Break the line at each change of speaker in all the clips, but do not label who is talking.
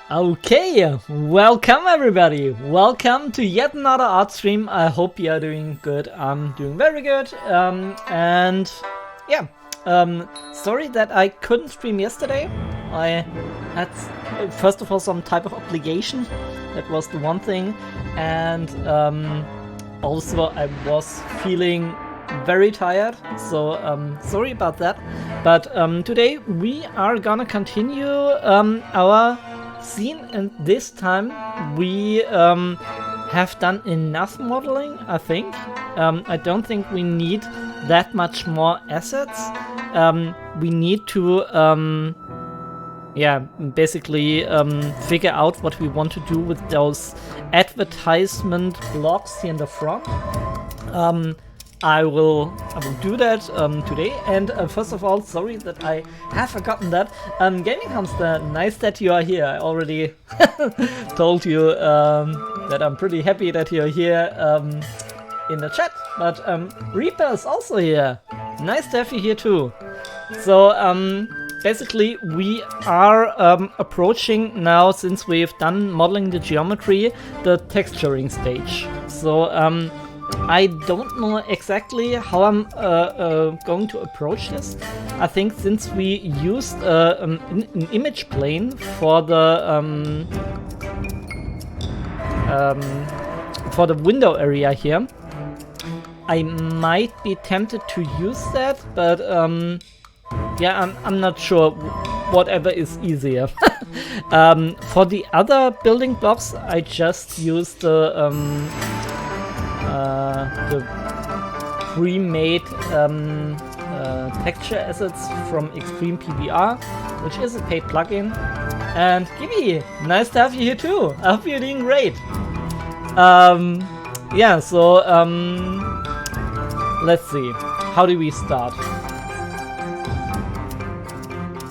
Okay, welcome everybody. Welcome to yet another art stream. I hope you are doing good. I'm doing very good. And yeah, sorry that I couldn't stream yesterday. I had, first of all, some type of obligation. That was the one thing. And also I was feeling very tired, so sorry about that. But today we are gonna continue our scene, and this time we have done enough modeling, I think. I don't think we need that much more assets. We need to yeah, basically figure out what we want to do with those advertisement blocks here in the front. I will do that today. And first of all, sorry that I have forgotten that. Gaming Hamster, nice that you are here. I already told you that I'm pretty happy that you're here in the chat. But Reaper is also here. Nice to have you here too. So basically we are approaching now, since we've done modeling the geometry, the texturing stage. So I don't know exactly how I'm going to approach this. I think since we used an image plane for the for the window area here. I might be tempted to use that, but yeah, I'm not sure. Whatever is easier. For the other building blocks, I just used the pre-made texture assets from Extreme PBR, which is a paid plugin. And Gibby, nice to have you here too. I hope you're doing great. Yeah, so let's see. How do we start?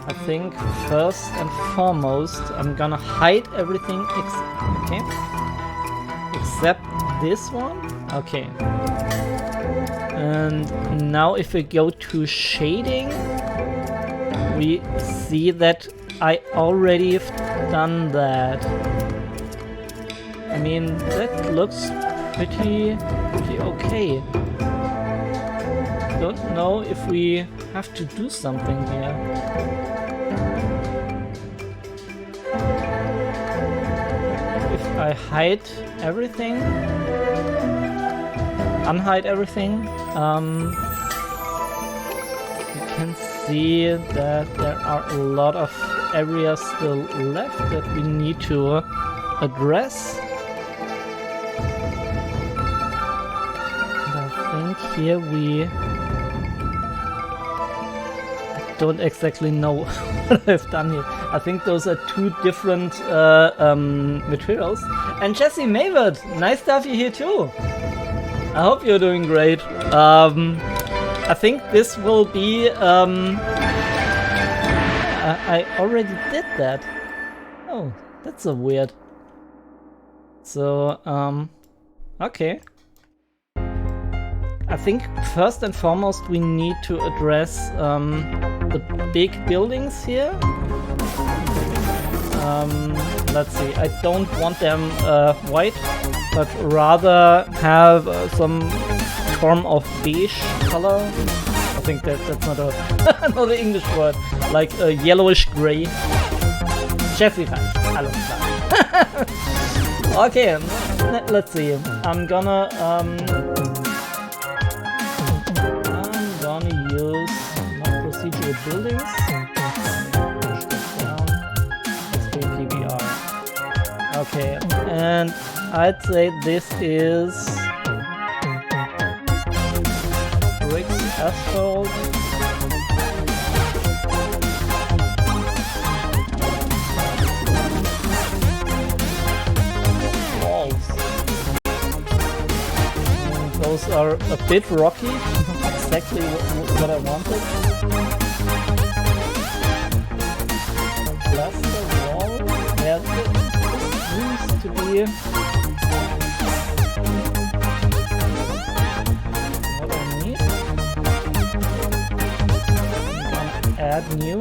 I think first and foremost, I'm gonna hide everything except this one. Okay. And now if we go to shading, we see that I already have done that. I mean, that looks pretty okay. Don't know if we have to do something here. If I hide everything, unhide everything, you can see that there are a lot of areas still left that we need to address. And I think here we don't exactly know what I've done here. I think those are two different materials. And Jesse Mayward, nice to have you here too. I hope you're doing great. I think this will be... I already did that. Oh, that's so weird. So, okay. I think first and foremost we need to address the big buildings here. Let's see, I don't want them white, but rather have some form of beige color. I think that's not a not an English word, like a yellowish gray. Jeffy Reich, alles klar. Okay, let's see. I'm gonna use not procedural buildings. PBR. Okay, and I'd say this is bricks, asphalt. Walls. And those are a bit rocky. Exactly what I wanted. Plaster wall. Yeah, this seems to be what I need. I'm gonna add new.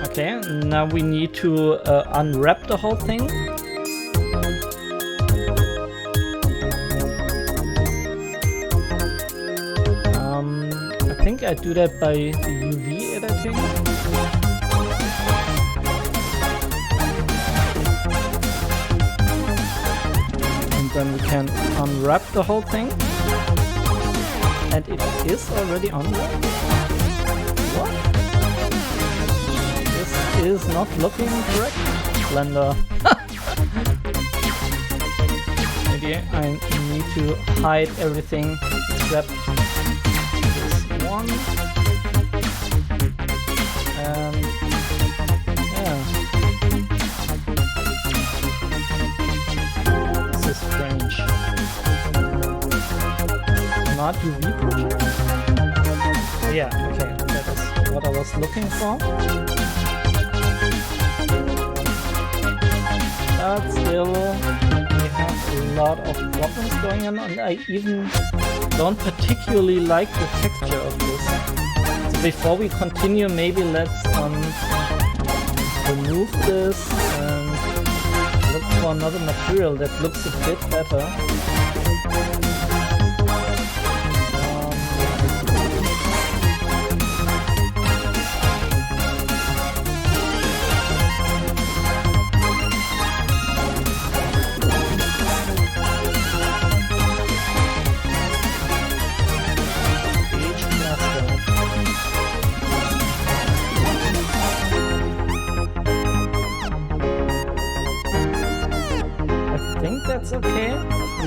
Okay, now we need to unwrap the whole thing. I think I do that by UV editing. And then we can unwrap the whole thing. And it is already unwrapped. What? This is not looking correct. Blender. Maybe I need to hide everything except one, and yeah, this is strange. Not UV project. Yeah, okay, that is what I was looking for. But still, we have a lot of problems going on, and I even don't particularly like the texture of this. So before we continue, maybe let's remove this and look for another material that looks a bit better.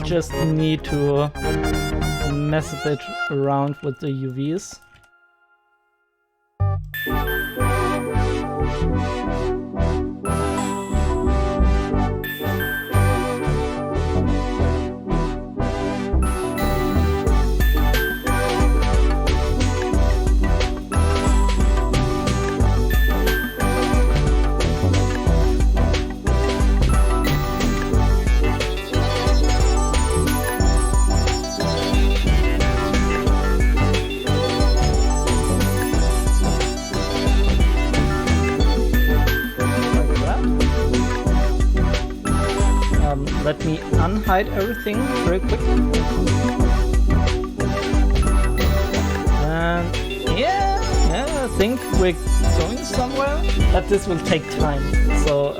just need to mess a bit around with the UVs. Let me unhide everything very quick. And yeah, I think we're going somewhere, but this will take time. So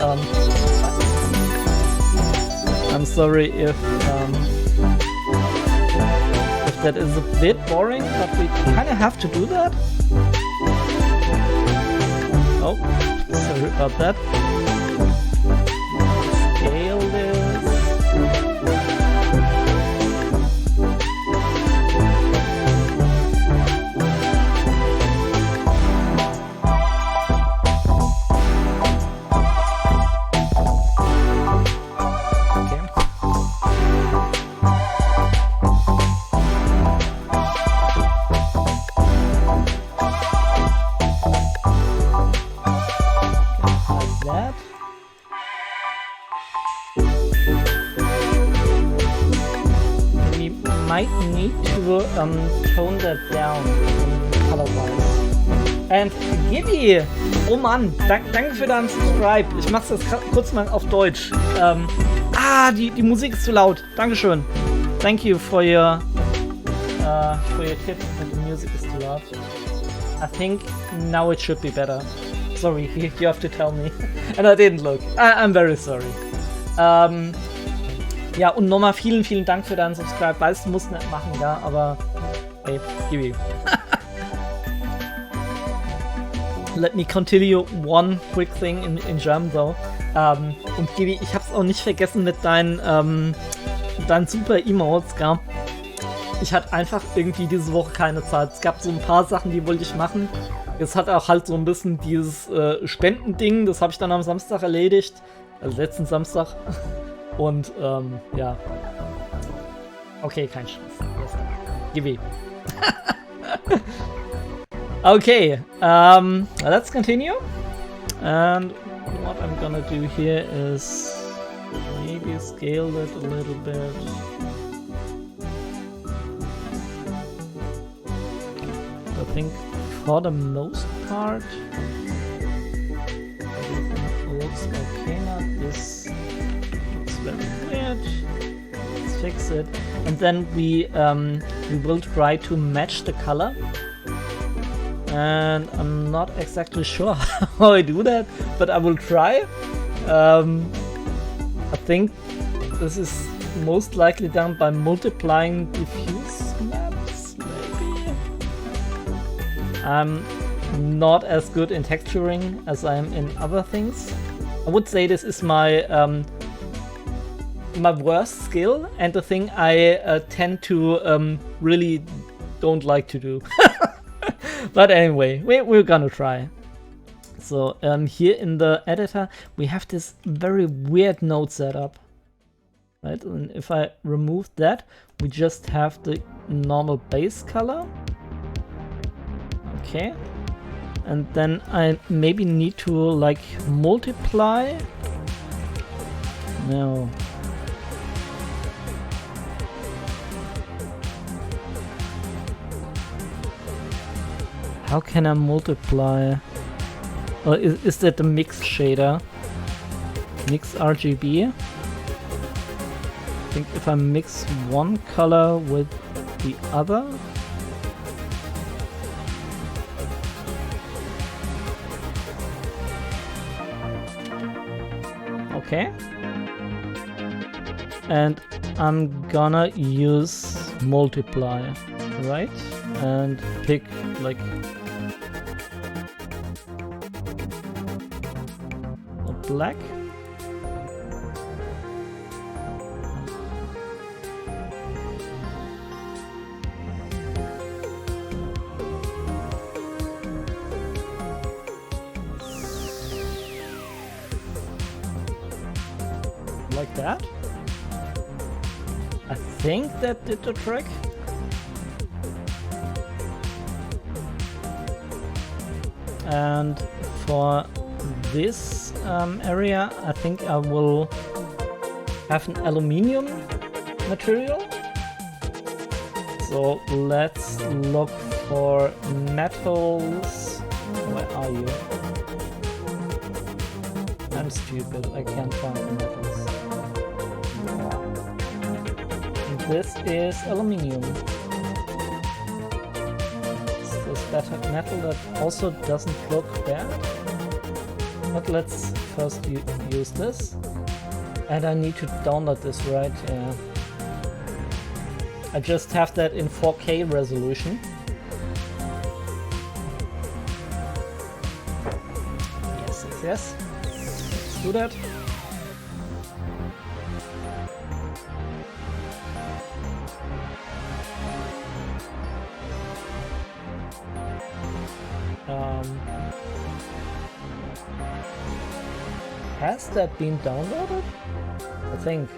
I'm sorry if that is a bit boring, but we kind of have to do that. Oh, sorry about that. Scale this. Tone that down color-wise. And Gibby, oh Mann, danke für deinen Subscribe. Ich mach's jetzt kurz mal auf Deutsch. Die Musik ist zu laut. Dankeschön. Thank you for your tip that the music is too loud. I think now it should be better. Sorry, you have to tell me. And I didn't look. I'm very sorry. Ja, und nochmal vielen Dank für deinen Subscribe. Weißt du, musst nicht machen, ja, aber hey, Gibi. Let me continue one quick thing in German though. Und Gibi, ich hab's auch nicht vergessen mit deinen super Emotes, gell? Ich hatte einfach irgendwie diese Woche keine Zeit. Es gab so ein paar Sachen, die wollte ich machen. Jetzt hat auch halt so ein bisschen dieses Spendending, das habe ich dann am Samstag erledigt. Also letzten Samstag. Und ja. Okay, kein Stress. Gibi. Okay, let's continue. And what I'm gonna do here is maybe scale it a little bit. I think for the most part everything looks okay now. This looks very weird. Let's fix it. And then we will try to match the color. And I'm not exactly sure how I do that, but I will try. I think this is most likely done by multiplying diffuse maps, maybe. I'm not as good in texturing as I am in other things. I would say this is my my worst skill and the thing I tend to really don't like to do. But anyway, we're gonna try. So here in the editor we have this very weird node setup, right? And if I remove that, we just have the normal base color. Okay, and then I maybe need to like multiply. No. How can I multiply? Oh, is that the mix shader? Mix RGB? I think if I mix one color with the other. Okay. And I'm gonna use multiply, right? And pick like black. like that. I think that did the trick. And for this area, I think I will have an aluminium material. So let's look for metals. Where are you? I'm stupid, I can't find the metals. This is aluminium. Is this better metal that also doesn't look bad? But let's first use this. And I need to download this, right? Yeah. I just have that in 4K resolution. Yes, yes, yes. Let's do that. Has that been downloaded? I think.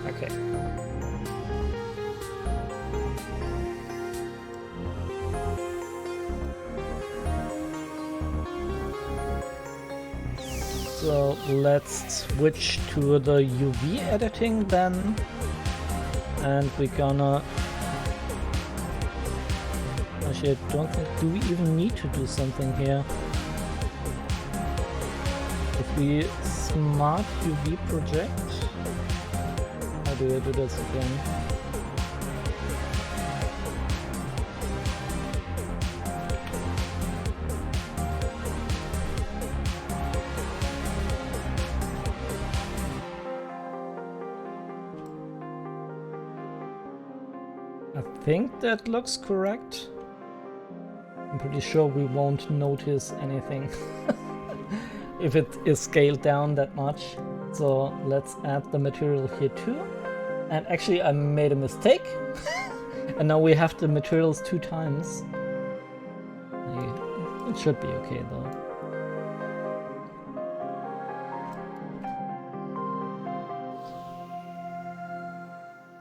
Okay. So let's switch to the UV editing then. And we're gonna... Actually, I don't think... Do we even need to do something here? If we smart UV project... How do I do this again? I think that looks correct. I'm pretty sure we won't notice anything if it is scaled down that much. So let's add the material here too. And actually I made a mistake. And now we have the materials 2 times. It should be okay though.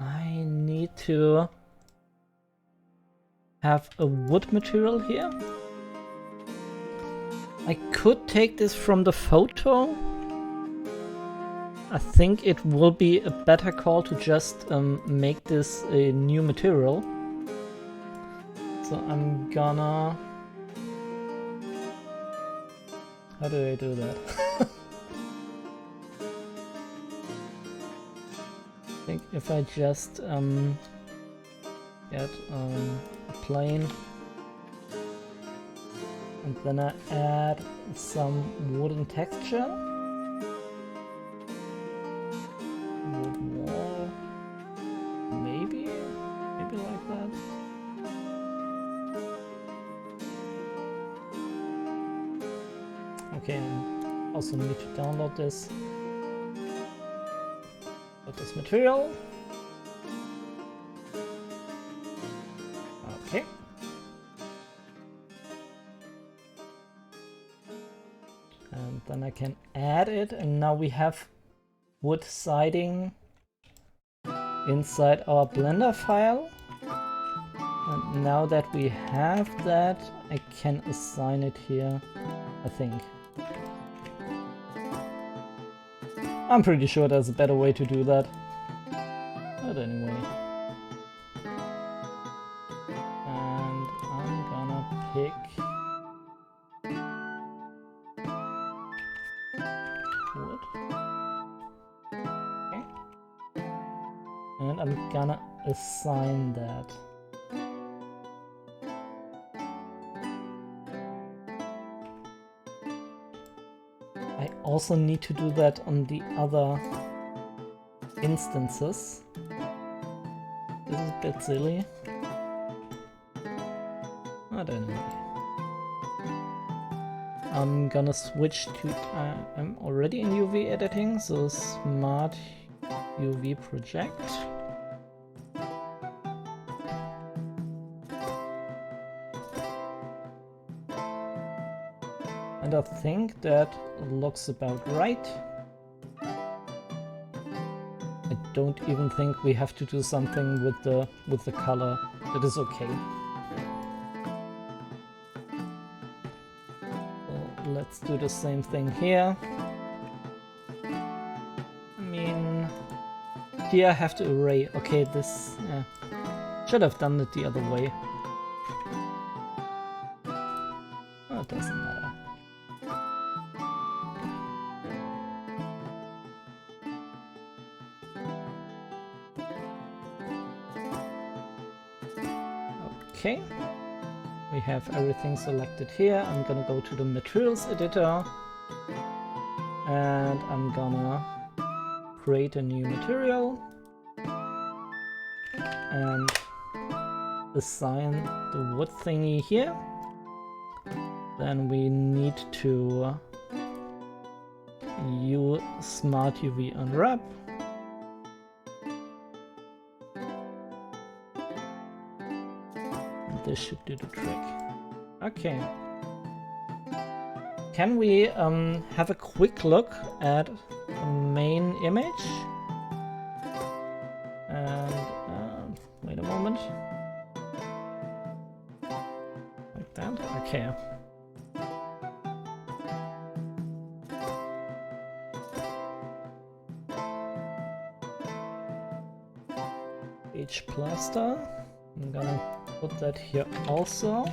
I need to have a wood material here. I could take this from the photo. I think it will be a better call to just make this a new material. So I'm gonna... How do I do that? I think if I just get a plane and then I add some wooden texture, wood wall, maybe like that. Okay, and also need to download this. Put this material. Okay. And then I can add it, and now we have wood siding inside our Blender file. And now that we have that, I can assign it here, I think. I'm pretty sure there's a better way to do that. But anyway. And I'm gonna pick wood. Okay. And I'm gonna assign that. I also need to do that on the other instances. This is a bit silly. But anyway. I'm gonna switch to... I'm already in UV editing, so Smart UV Project. And I think that looks about right. don't even think we have to do something with the color. That is okay. So let's do the same thing here. I mean, here I have to array. Okay, this should have done it the other way. Oh, it doesn't matter. Okay, we have everything selected here. I'm gonna go to the materials editor and I'm gonna create a new material and assign the wood thingy here. Then we need to use Smart UV Unwrap. This should do the trick. Okay. Can we have a quick look at the main image? And wait a moment. Like that? Okay. H plaster. I'm gonna put that here also.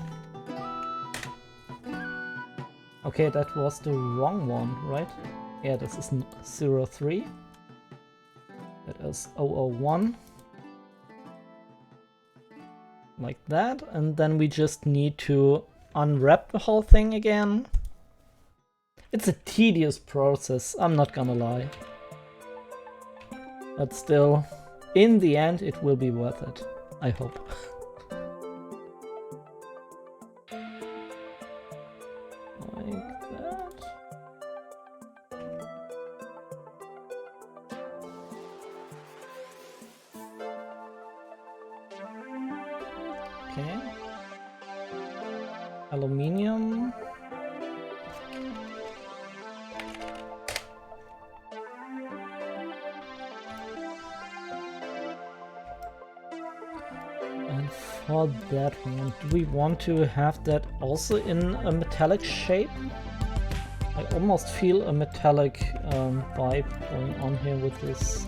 Okay, that was the wrong one, right? Yeah, this is 03. That is 001. Like that, and then we just need to unwrap the whole thing again. It's a tedious process, I'm not gonna lie. But still, in the end, it will be worth it. I hope. Like that. Okay. Aluminium. For that one, do we want to have that also in a metallic shape? I almost feel a metallic vibe going on here with this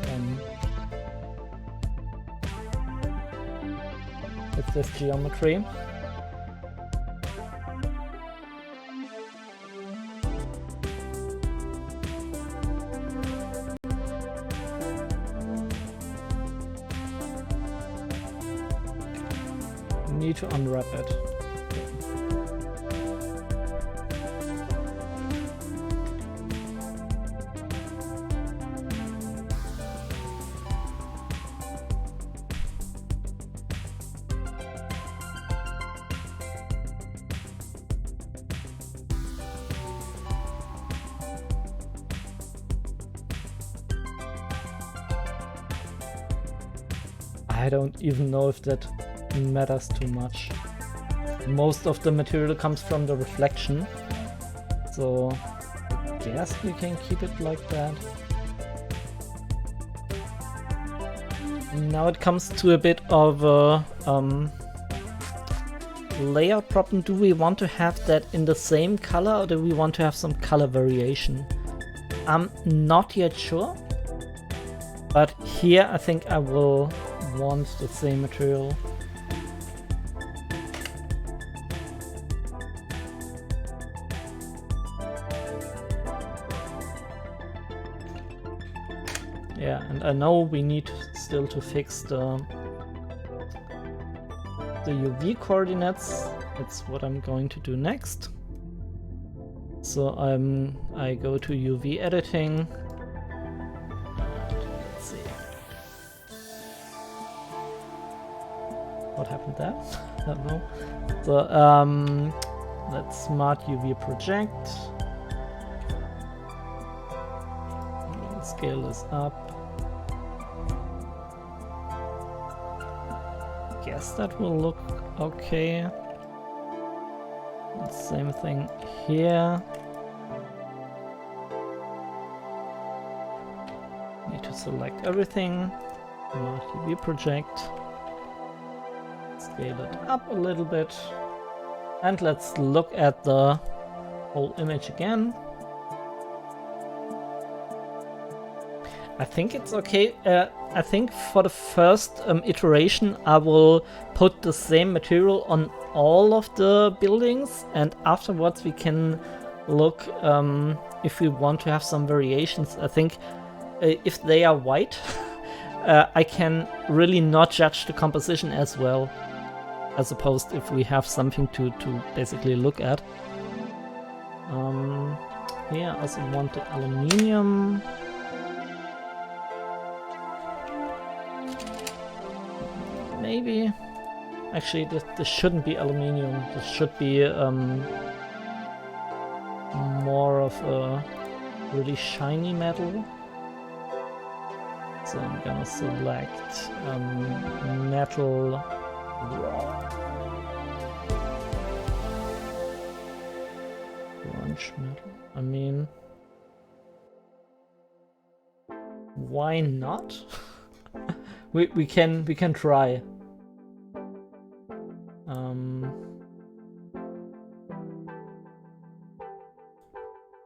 geometry. Need to unwrap it. I don't even know if that matters too much. Most of the material comes from the reflection, so I guess we can keep it like that. Now it comes to a bit of a layout problem. Do we want to have that in the same color, or do we want to have some color variation? I'm not yet sure, but here I think I will want the same material. Yeah, and I know we need still to fix the UV coordinates. That's what I'm going to do next. So I go to UV editing. Let's see. What happened there? I don't know. So let's Smart UV project. Scale this up. Guess that will look okay. Same thing here. Need to select everything. Smart TV project. Scale it up a little bit. And let's look at the whole image again. I think it's okay. I think for the first iteration I will put the same material on all of the buildings, and afterwards we can look if we want to have some variations. I think if they are white, I can really not judge the composition as well, as opposed if we have something to basically look at. Here I also want the aluminium. Maybe. Actually, this shouldn't be aluminium. This should be more of a really shiny metal. So I'm gonna select metal raw. Grunge metal. I mean, why not? we can try.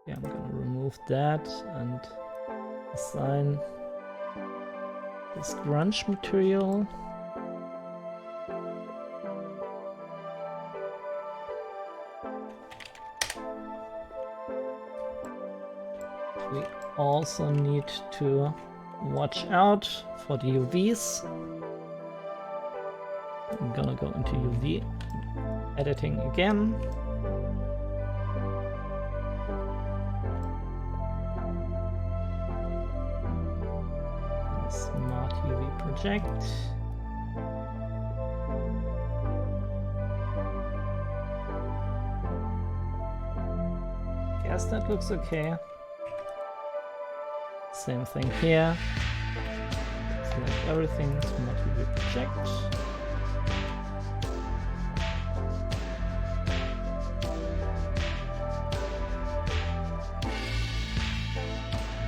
Yeah, I'm gonna remove that and assign this grunge material. We also need to watch out for the UVs. I'm gonna go into UV editing again. Smart UV project. Guess that looks okay. Same thing here. Select everything, Smart UV project.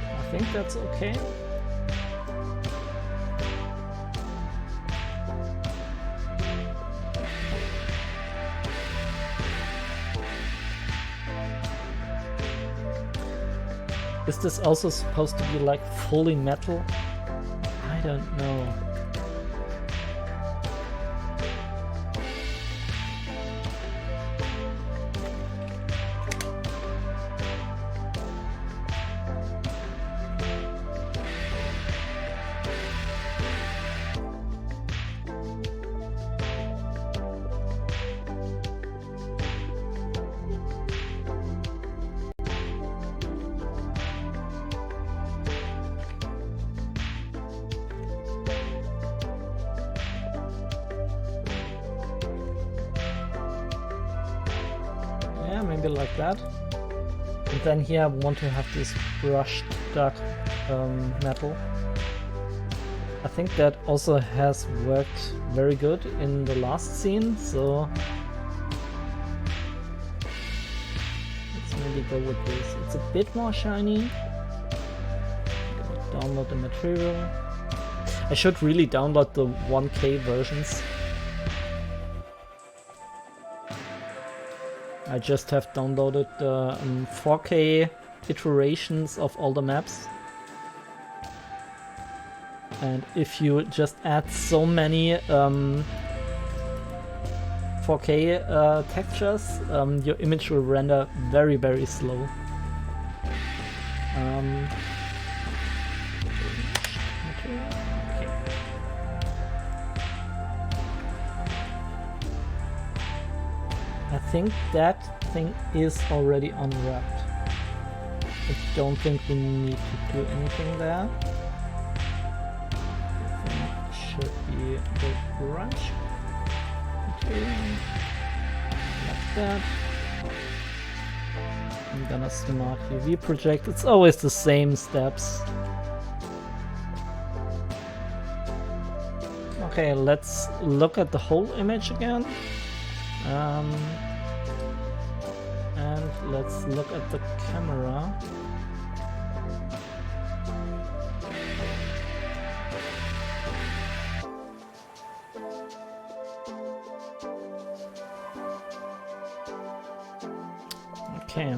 I think that's okay. Is this also supposed to be like fully metal? I don't know. Maybe like that. And then here I want to have this brushed dark metal. I think that also has worked very good in the last scene, so let's maybe go with this. It's a bit more shiny. Download the material. I should really download the 1K versions. I just have downloaded the 4K iterations of all the maps. And if you just add so many 4K textures, your image will render very, very slow. I think that thing is already unwrapped. I don't think we need to do anything there. I think it should be the grunge material. Like that. I'm gonna Smart UV project. It's always the same steps. Okay, let's look at the whole image again. And let's look at the camera. Okay.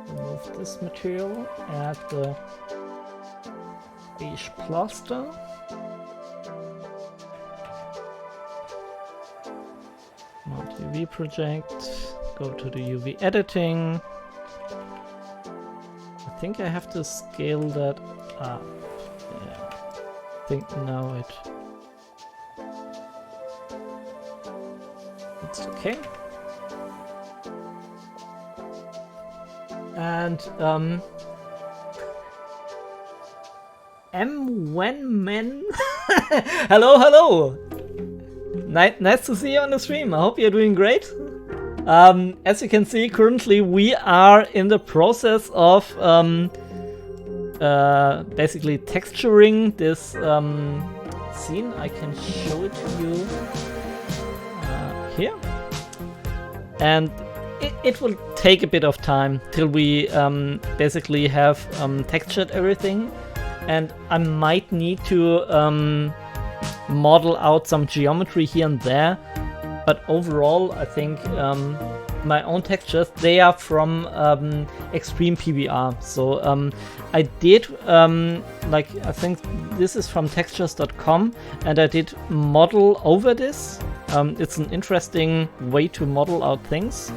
Remove this material, add the beige plaster. Mount UV project, go to the UV editing. I think I have to scale that up. Yeah. I think now it's okay. And Wenmen. Hello, hello. Nice to see you on the stream. I hope you're doing great. As you can see, currently we are in the process of basically texturing this scene. I can show it to you here. And it will take a bit of time till we basically have textured everything. And I might need to model out some geometry here and there. But overall, I think my own textures, they are from Extreme PBR. So I did, like, I think this is from textures.com, and I did model over this. It's an interesting way to model out things.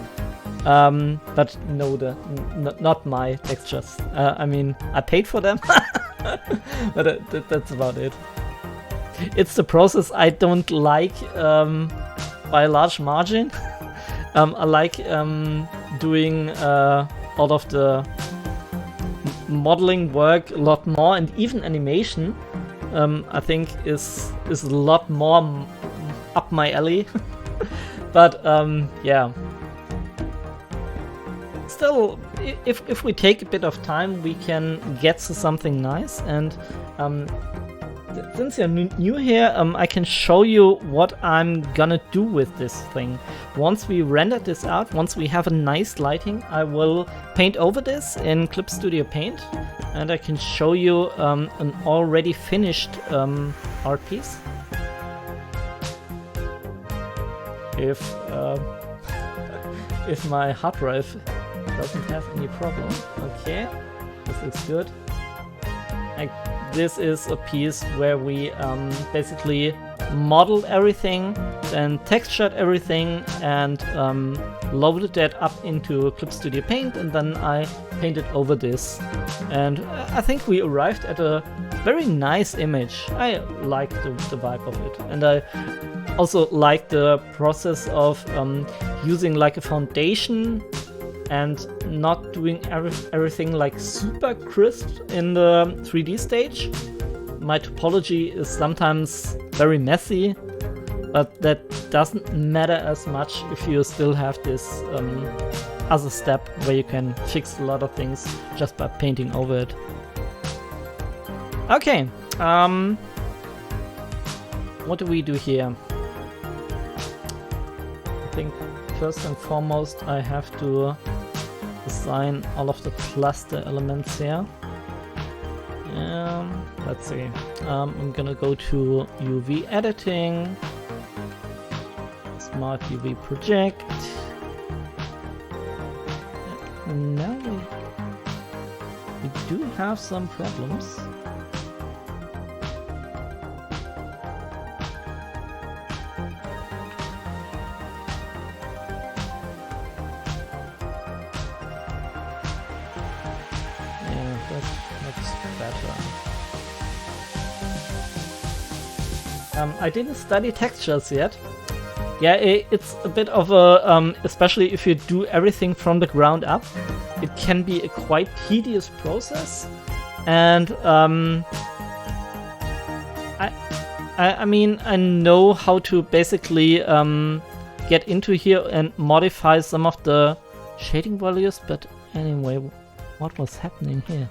But no, not my textures. I mean, I paid for them, but that's about it. It's the process I don't like by a large margin. I like doing all of the modeling work a lot more, and even animation I think is a lot more up my alley. But yeah. Still, if we take a bit of time, we can get to something nice. And since you're new here, I can show you what I'm gonna do with this thing. Once we render this out, once we have a nice lighting, I will paint over this in Clip Studio Paint, and I can show you an already finished art piece. If my hard drive doesn't have any problem. Okay, this looks good. This is a piece where we basically modeled everything, then textured everything, and loaded that up into Clip Studio Paint, and then I painted over this. And I think we arrived at a very nice image. I like the vibe of it, and I also like the process of using like a foundation and not doing everything like super crisp in the 3D stage. My topology is sometimes very messy, but that doesn't matter as much if you still have this other step where you can fix a lot of things just by painting over it. Okay, what do we do here? I think first and foremost I have to assign all of the cluster elements here. Let's see. I'm gonna go to UV editing, Smart UV project. And now we do have some problems. I didn't study textures yet. Yeah, it's a bit of a, especially if you do everything from the ground up, it can be a quite tedious process. And I mean, I know how to basically get into here and modify some of the shading values, but anyway, what was happening here?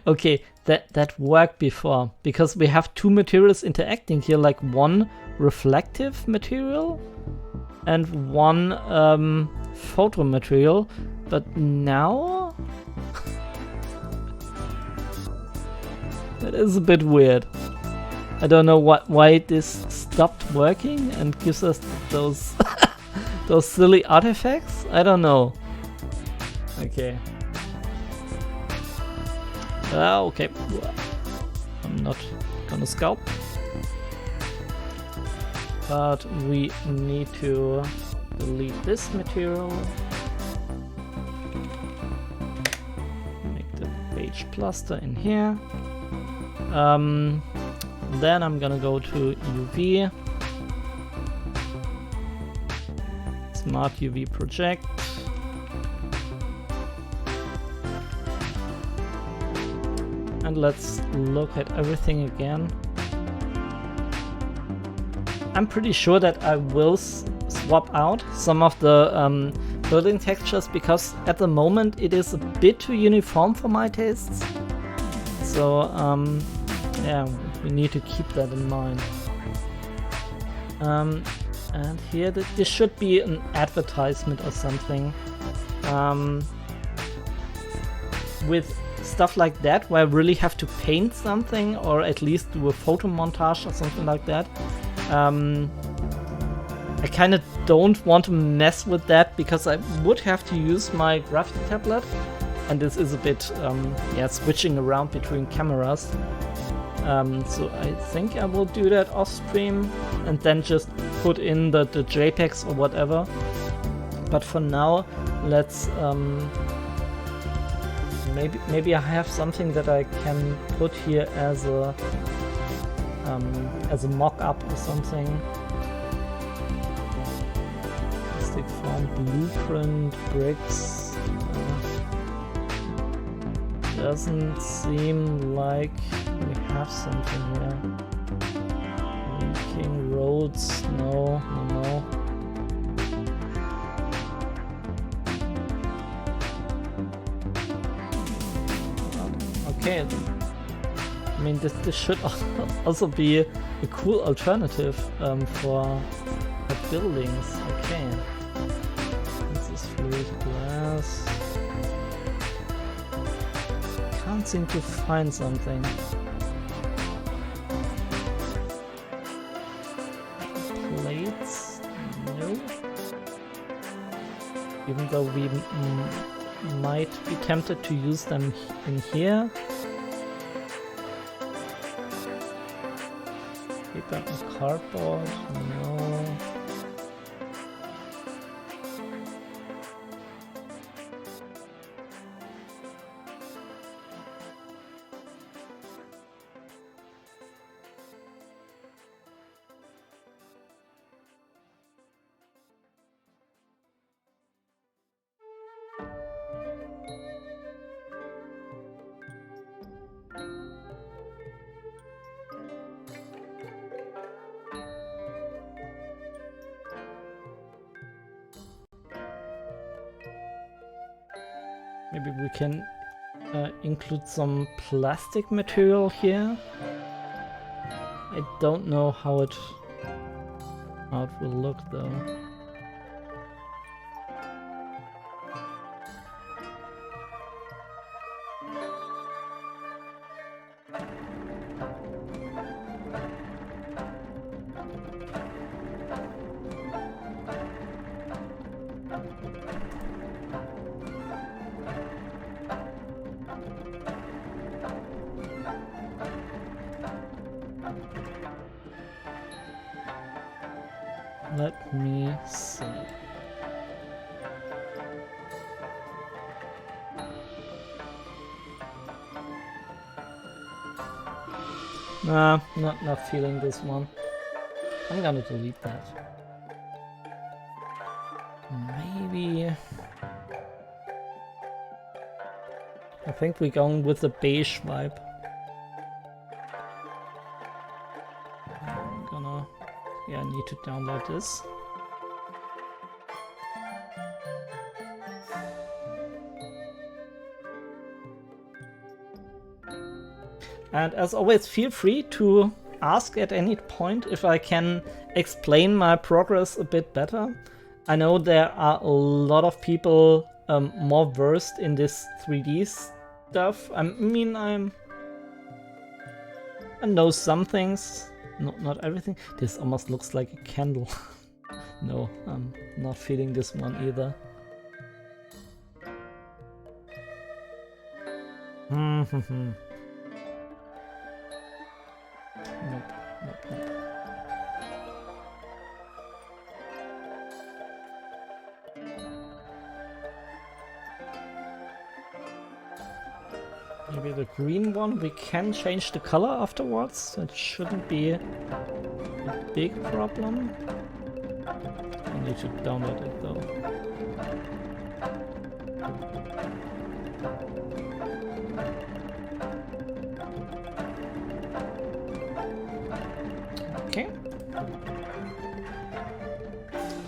Okay, that worked before, because we have two materials interacting here, like one reflective material and one photo material, but now It is a bit weird. I don't know why this stopped working and gives us those those silly artifacts. I don't know. Okay. Okay. I'm not gonna scalp. But we need to delete this material. Make the beige plaster in here. Then I'm gonna go to UV. Smart UV project. And let's look at everything again. I'm pretty sure that I will swap out some of the building textures because at the moment it is a bit too uniform for my tastes. So yeah, we need to keep that in mind. And here, this should be an advertisement or something. With stuff like that, where I really have to paint something or at least do a photo montage or something like that. I kind of don't want to mess with that because I would have to use my graphic tablet. And this is a bit, yeah, switching around between cameras. So I think I will do that off stream and then just put in the JPEGs or whatever. But for now, let's maybe I have something that I can put here as a mock-up or something. Plastic form, blueprint, bricks. Doesn't seem like we have something here. Leaking roads, no. Okay, I mean this should also be a cool alternative for buildings. Okay, this is fluid glass. Can't seem to find something. Plates? No. Even though we might be tempted to use them in here. Paper and cardboard? No. Maybe we can include some plastic material here. I don't know how it will look though. Let me see. Nah, not feeling this one. I'm gonna delete that. Maybe... I think we're going with the beige vibe. I'm gonna... Yeah, I need to download this. And as always, feel free to ask at any point if I can explain my progress a bit better. I know there are a lot of people more versed in this 3D stuff. I mean, I know some things, not everything. This almost looks like a candle. No, I'm not feeling this one either. Nope, nope, nope. Maybe the green one, we can change the color afterwards. That shouldn't be a big problem. I need to download it though. Okay.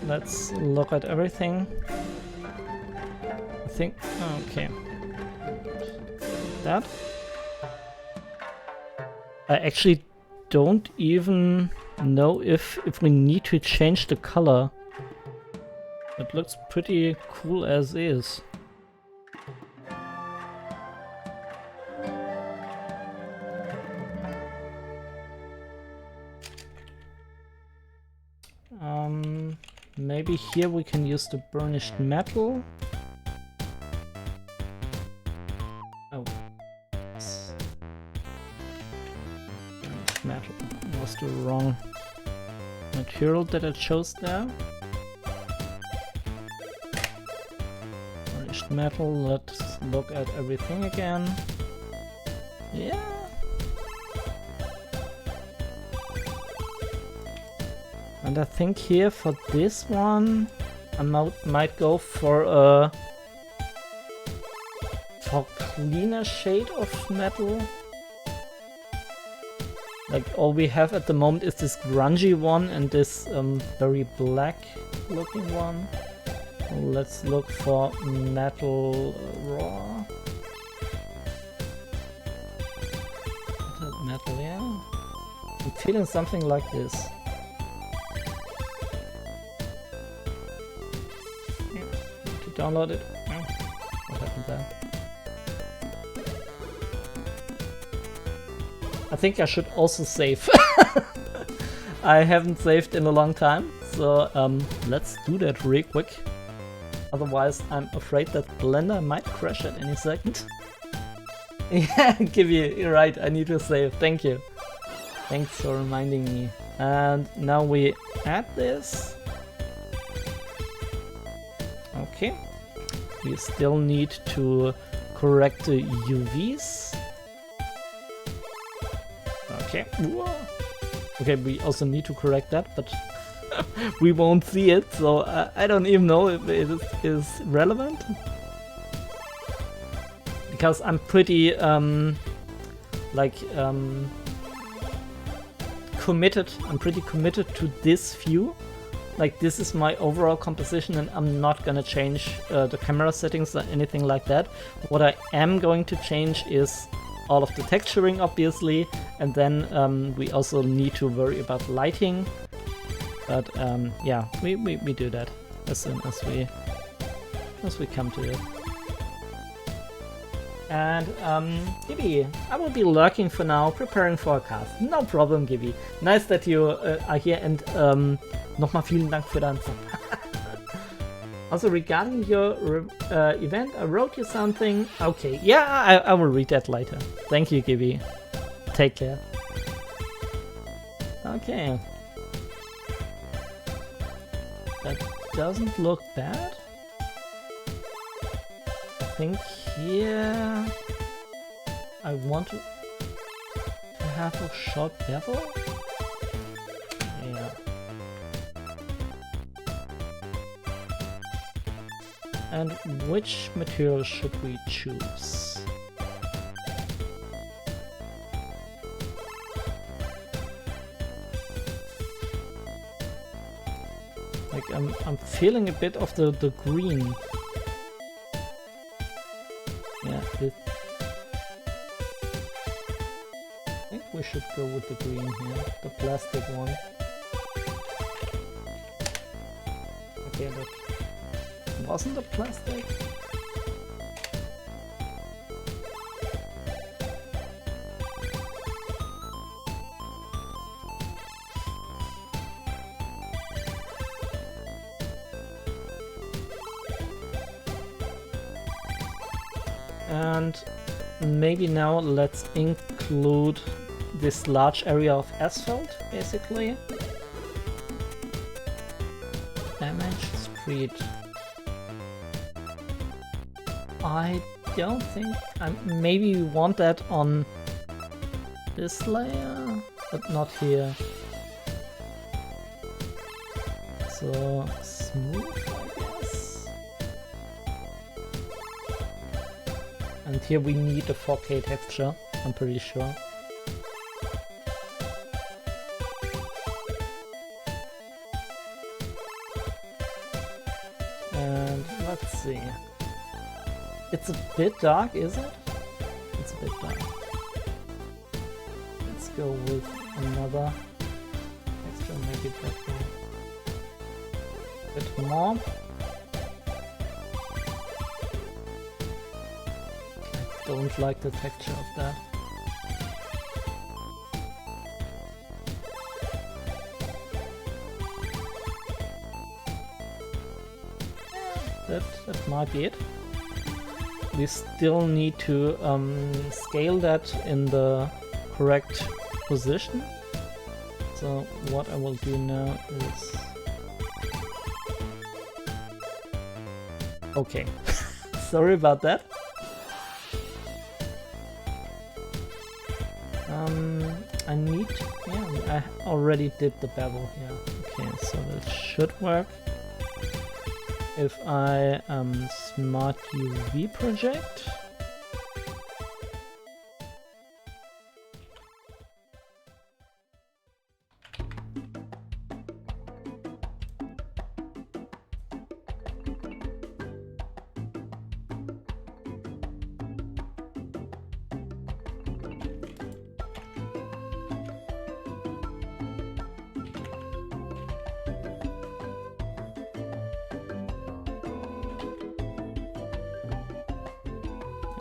Let's look at everything. I think, okay. That. I actually don't even know if we need to change the color. It looks pretty cool as is. Maybe here we can use the burnished metal. Oh. Burnished metal was the wrong material that I chose there. Burnished metal, let's look at everything again. Yeah. And I think here for this one, I might go for a cleaner shade of metal. Like all we have at the moment is this grungy one and this very black looking one. Let's look for metal raw. Metal, yeah. I'm feeling something like this. Download it. What happened there? I think I should also save. I haven't saved in a long time, so let's do that real quick. Otherwise, I'm afraid that Blender might crash at any second. Yeah, you're right, I need to save. Thank you. Thanks for reminding me. And now we add this. Okay. We still need to correct the UVs. Okay. Whoa. Okay, we also need to correct that, but we won't see it, so I don't even know if it is relevant. Because I'm pretty committed. I'm pretty committed to this view. Like, this is my overall composition and I'm not gonna change the camera settings or anything like that. What I am going to change is all of the texturing, obviously, and then we also need to worry about lighting. But yeah, we do that as soon as we come to it. And Gibby, I will be lurking for now, preparing for a cast. No problem, Gibby. Nice that you are here and nochmal vielen Dank für deinen Sub. Also, regarding your event, I wrote you something. Okay, yeah, I will read that later. Thank you, Gibby. Take care. Okay. That doesn't look bad. I think here I want to have a short bevel. Yeah. And which material should we choose? Like I'm feeling a bit of the green. Yeah, I think we should go with the green here, the plastic one. Okay, that wasn't a plastic. And maybe now let's include this large area of asphalt, basically. Damage street. I don't think maybe we want that on this layer, but not here. So smooth, I guess. And here we need a 4K texture, I'm pretty sure. And let's see. It's a bit dark, is it? It's a bit dark. Let's go with another texture, make it that way. A bit more. I don't like the texture of that. That might be it. We still need to scale that in the correct position. So what I will do now is... Okay, sorry about that. I need... yeah, I already did the bevel here. Okay, so that should work. If I smart UV project.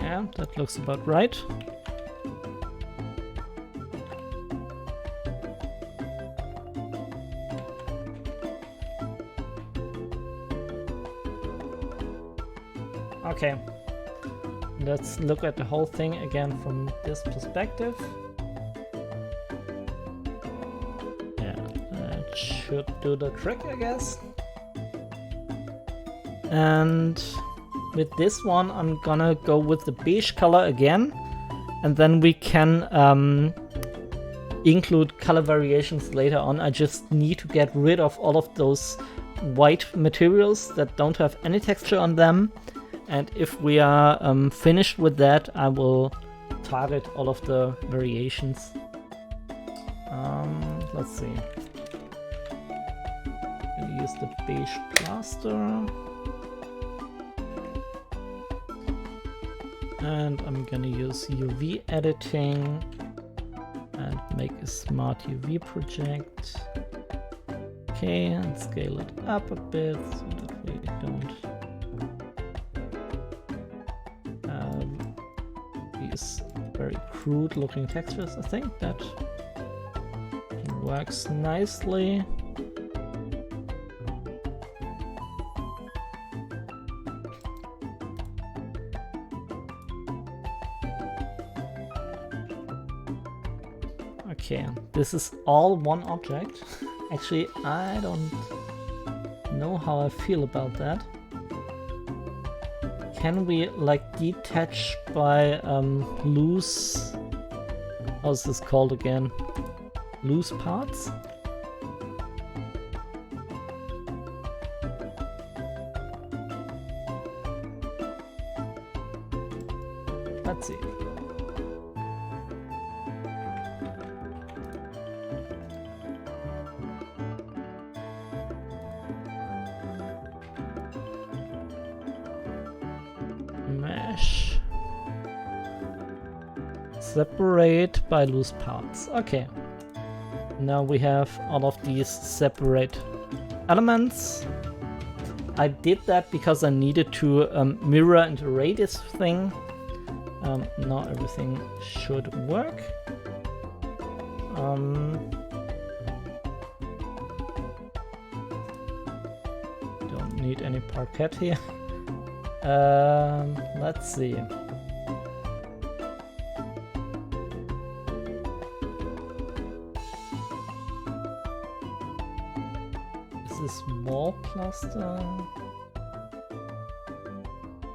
Yeah, that looks about right. Okay, let's look at the whole thing again from this perspective. Yeah, that should do the trick, I guess. And with this one, I'm gonna go with the beige color again, and then we can include color variations later on. I just need to get rid of all of those white materials that don't have any texture on them, and if we are finished with that, I will target all of the variations. Let's see. I'm gonna use the beige plaster. And I'm gonna use UV editing and make a smart UV project. Okay, and scale it up a bit so that we don't have these very crude looking textures. I think that works nicely. Okay, this is all one object. Actually, I don't know how I feel about that. Can we like detach by loose... how's this called again? Loose parts? Let's see. Mesh. Separate by loose parts. Okay. Now we have all of these separate elements. I did that because I needed to mirror and array this thing. Now everything should work. Don't need any parquet here. Let's see. this wall plaster?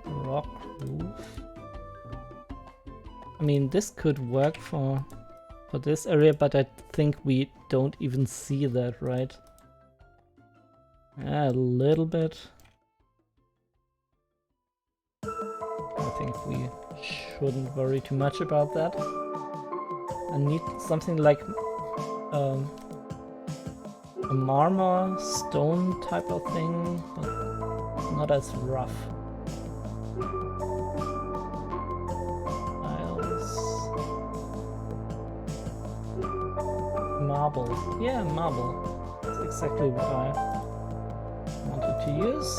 Rock roof. I mean, this could work for this area, but I think we don't even see that, right? A little bit. I think we shouldn't worry too much about that. I need something like a marmor stone type of thing, but not as rough. Marble. Yeah, marble. That's exactly what I wanted to use.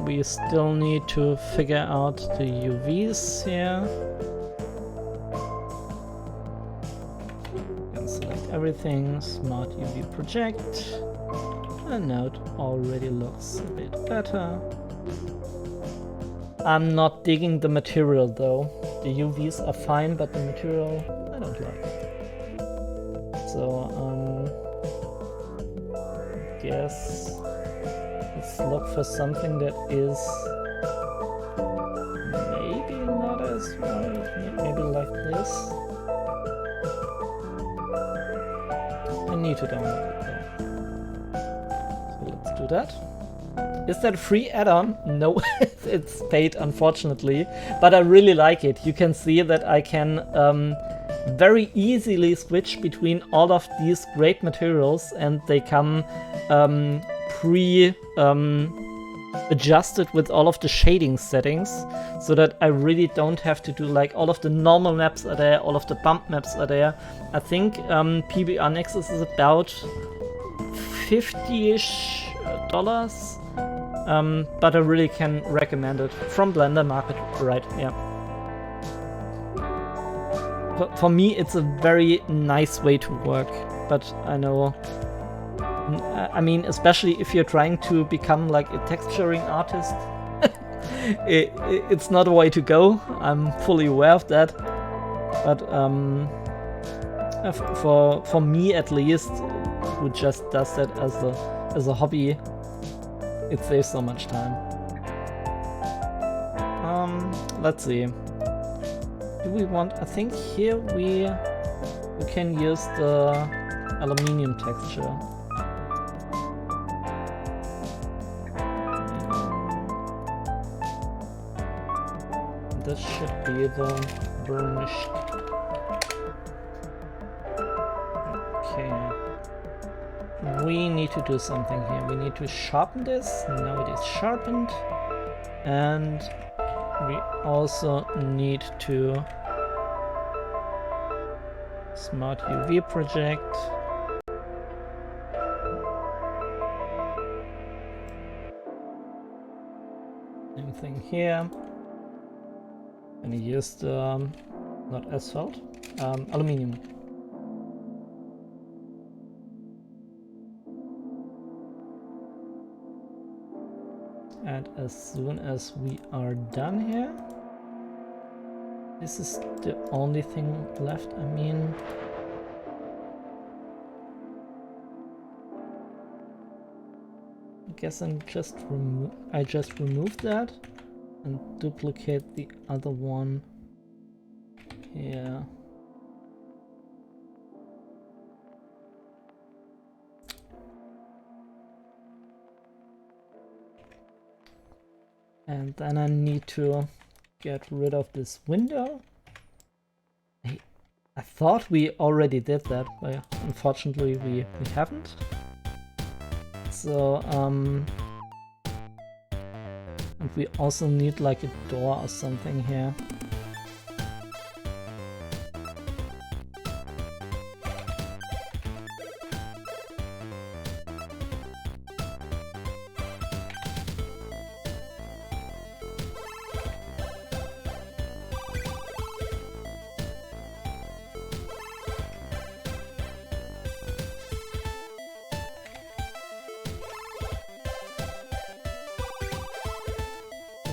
We still need to figure out the UVs here. Everything, smart UV project, and now it already looks a bit better. I'm not digging the material though. The UVs are fine, but the material I don't like. So I guess let's look for something that is maybe not as white, maybe like this. I need to download it though. So let's do that. Is that a free add-on? No, it's paid unfortunately, but I really like it. You can see that I can very easily switch between all of these great materials, and they come adjusted with all of the shading settings, so that I really don't have to do like all of the normal maps are there, all of the bump maps are there. I think PBR Nexus is about $50-ish, but I really can recommend it from Blender Market, right? Yeah. For me, it's a very nice way to work, but I know. I mean, especially if you're trying to become like a texturing artist, it's not a way to go. I'm fully aware of that. But for me at least, who just does that as a hobby, it saves so much time. Let's see. Do we want? I think here we can use the aluminium texture. This should be the burnished. Okay. We need to do something here. We need to sharpen this. Now it is sharpened. And we also need to smart UV project. Same thing here. And he used not asphalt, aluminium. And as soon as we are done here, this is the only thing left. I mean, I guess I just removed that and duplicate the other one here. And then I need to get rid of this window. I thought we already did that, but unfortunately we haven't. So and we also need like a door or something here.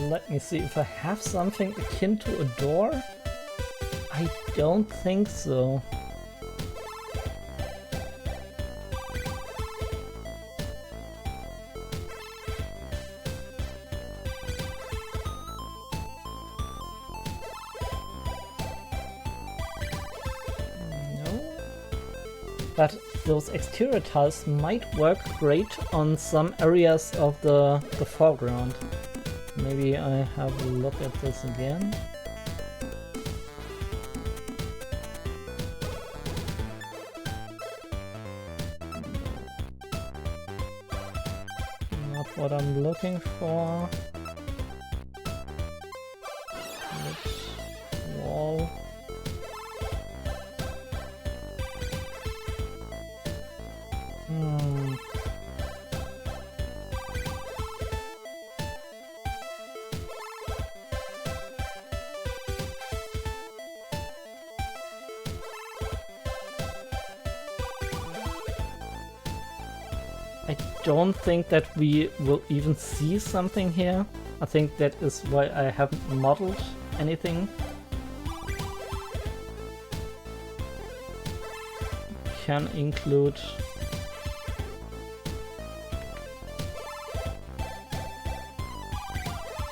Let me see if I have something akin to a door. I don't think so. But those exterior tiles might work great on some areas of the foreground. Maybe I have a look at this again. Not what I'm looking for. Which wall? I don't think that we will even see something here. I think that is why I haven't modeled anything. Can include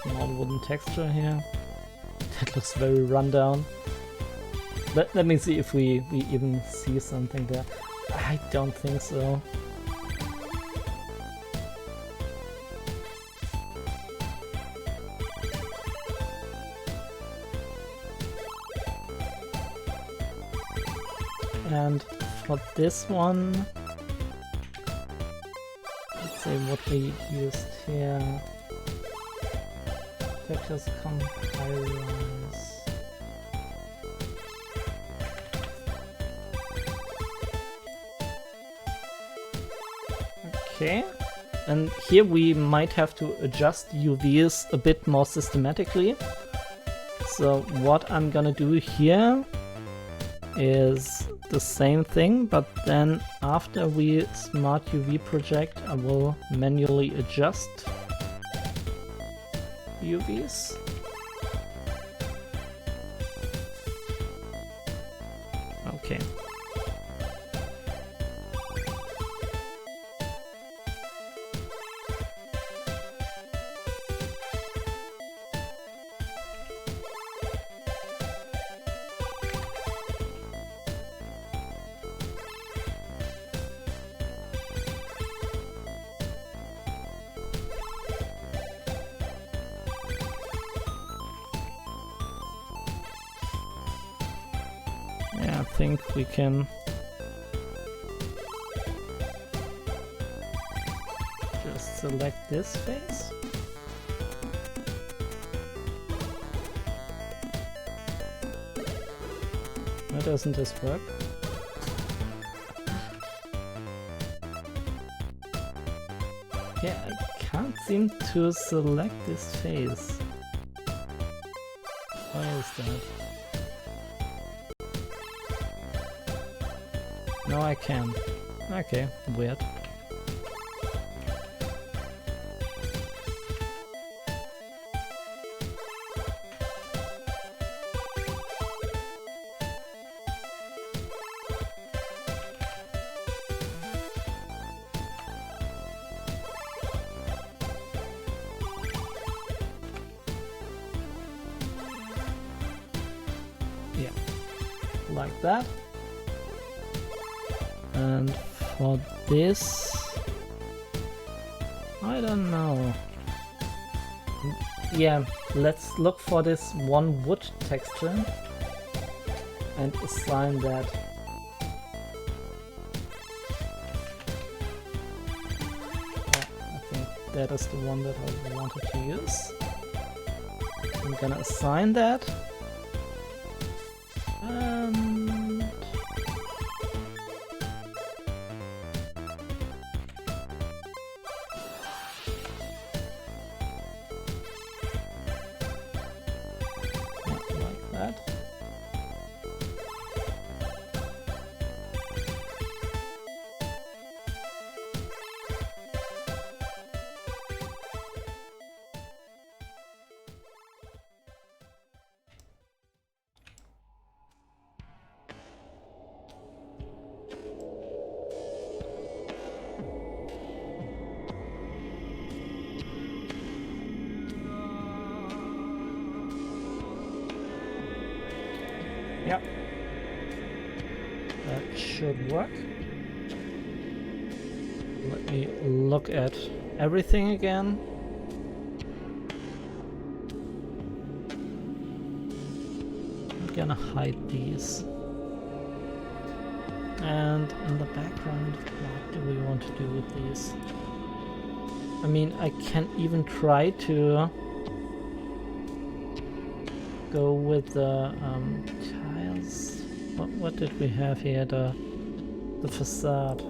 small wooden texture here. That looks very rundown. Let me see if we even see something there. I don't think so. And for this one, let's see what we used here. Textures come high rise. Okay, and here we might have to adjust UVs a bit more systematically. So what I'm gonna do here is the same thing, but then after we smart UV project, I will manually adjust UVs. Okay. Yeah, I think we can just select this face. Why doesn't this work? Yeah, I can't seem to select this face. Why is that? No, I can. Okay, weird. Yeah, like that. And for this, I don't know. Yeah, let's look for this one wood texture and assign that. Yeah, I think that is the one that I wanted to use. I'm gonna assign that. That should work. Let me look at everything again. I'm gonna hide these. And in the background, what do we want to do with these? I mean, I can even try to go with the tiles. What did we have here? The facade.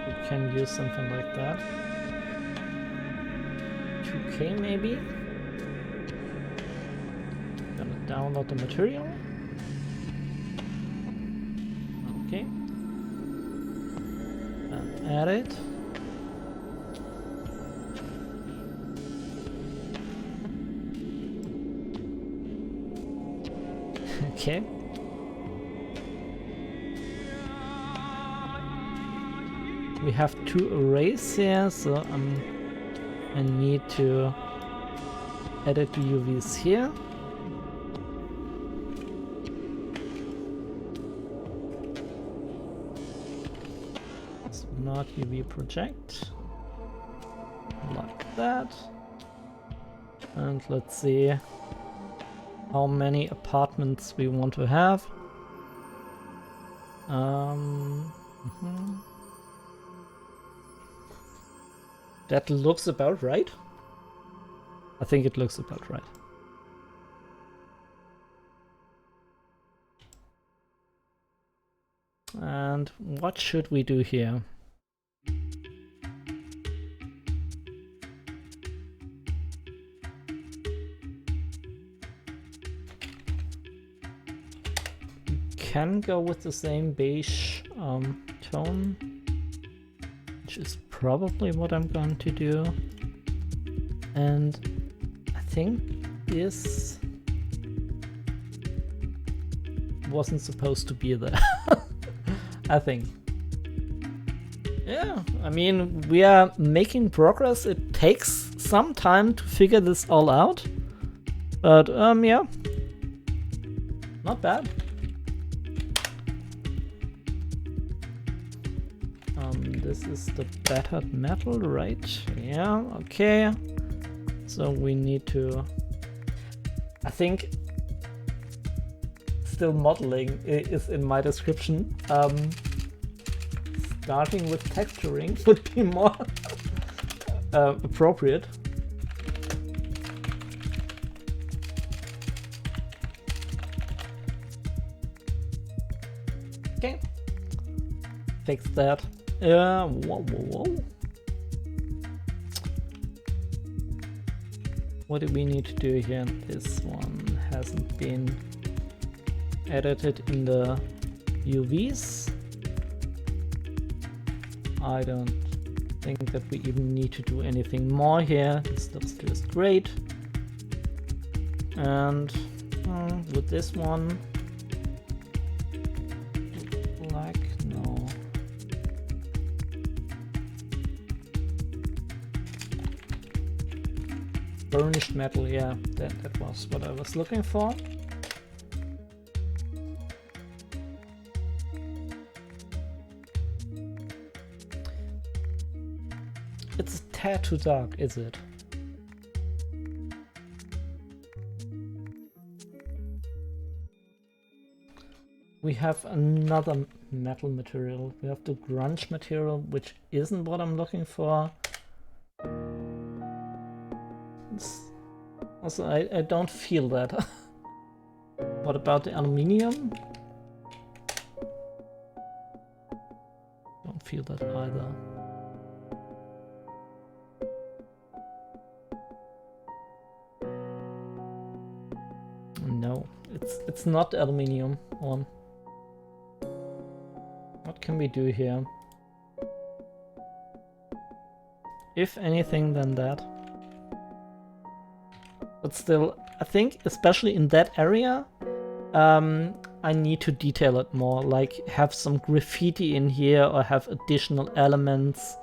We can use something like that. 2K maybe? Gonna download the material. Okay. And add it. Okay. We have 2 arrays here, so I need to edit the UVs here. Not UV project, like that. And let's see how many apartments we want to have. That looks about right. I think it looks about right. And what should we do here? Can go with the same beige tone, which is probably what I'm going to do. And I think this wasn't supposed to be there. I think. Yeah, I mean, we are making progress. It takes some time to figure this all out. But yeah, not bad. This is the battered metal, right? Yeah, okay. So we need to, I think, still modeling is in my description. Starting with texturing would be more appropriate. Okay, fix that. Whoa. What do we need to do here? This one hasn't been edited in the UVs. I don't think that we even need to do anything more here. This looks just great. And with this one, black, no. Burnished metal, yeah, that was what I was looking for. It's a tad too dark, is it? We have another metal material. We have the grunge material, which isn't what I'm looking for. Also, I don't feel that. What about the aluminium? Don't feel that either. No, it's not aluminium one. What can we do here? If anything, then that. But still, I think, especially in that area, I need to detail it more, like have some graffiti in here or have additional elements.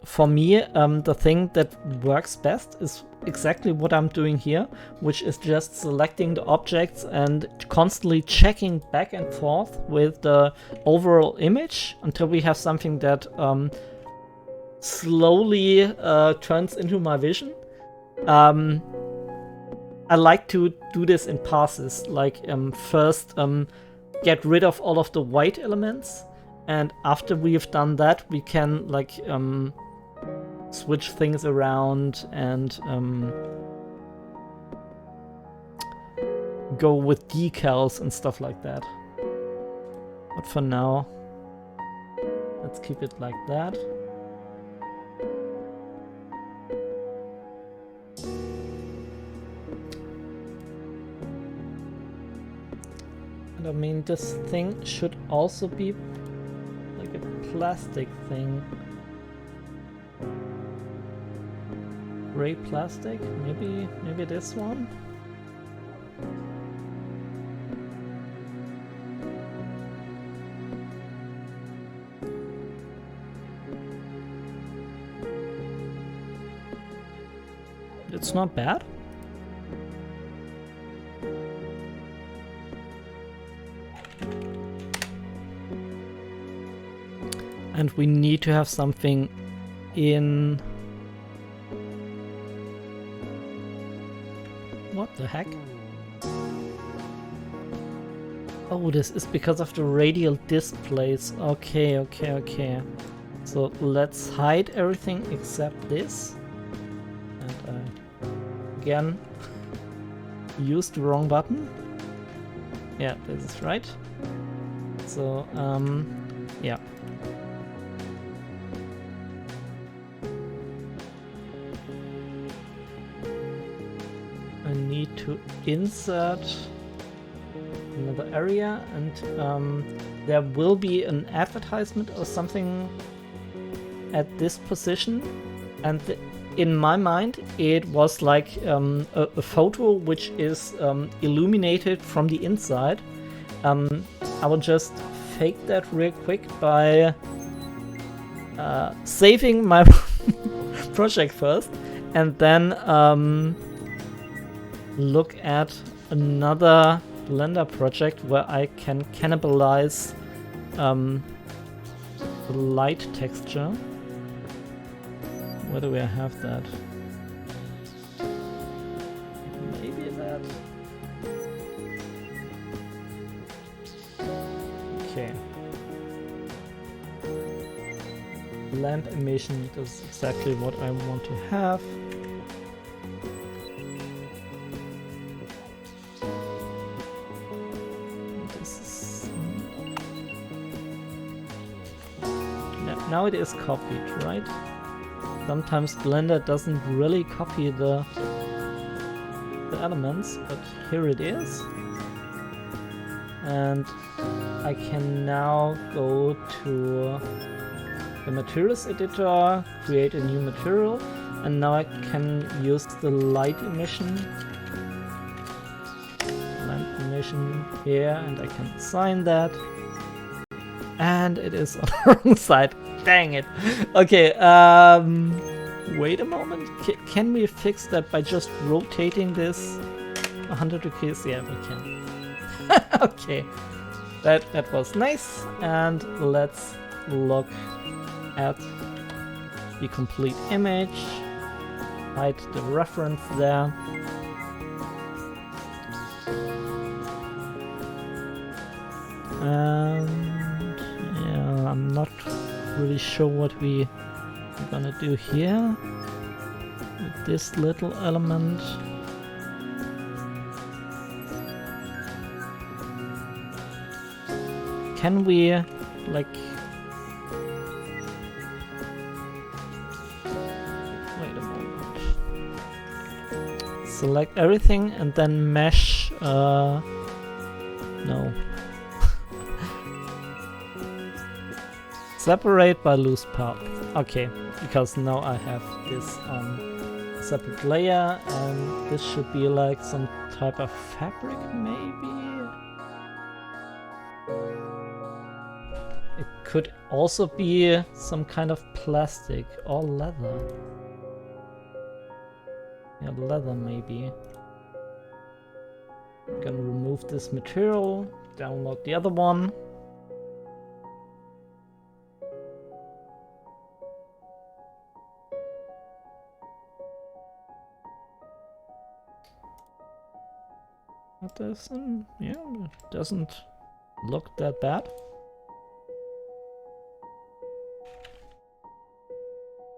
For me, the thing that works best is exactly what I'm doing here, which is just selecting the objects and constantly checking back and forth with the overall image until we have something that slowly turns into my vision. I like to do this in passes, like first get rid of all of the white elements, and after we have done that, we can like switch things around and go with decals and stuff like that. But for now, let's keep it like that. And I mean, this thing should also be like a plastic thing. Gray plastic, maybe this one. It's not bad. And we need to have something in... What the heck? Oh, this is because of the radial displays. Okay, okay, okay. So let's hide everything except this. And again, used the wrong button. Yeah, this is right. So, yeah. I need to insert another area, and there will be an advertisement or something at this position, and in my mind it was like a photo which is illuminated from the inside. I will just fake that real quick by saving my project first, and then look at another Blender project where I can cannibalize the light texture. Where do we have that? Maybe that. Okay. Lamp emission is exactly what I want to have. Now it is copied, right? Sometimes Blender doesn't really copy the elements, but here it is. And I can now go to the materials editor, create a new material, and now I can use the light emission, lamp emission here, and I can assign that. And it is on the wrong side. Dang it. Okay, wait a moment. Can we fix that by just rotating this 100 degrees? Yeah, we can. Okay, that was nice. And let's look at the complete image. Hide the reference there. And yeah, I'm not really sure what we're gonna do here with this little element. Can we like wait a moment, select everything and then mesh no. Separate by loose part. Okay, because now I have this separate layer, and this should be like some type of fabric, maybe? It could also be some kind of plastic or leather. Yeah, leather maybe. I'm gonna remove this material, download the other one. That doesn't, yeah, it doesn't look that bad.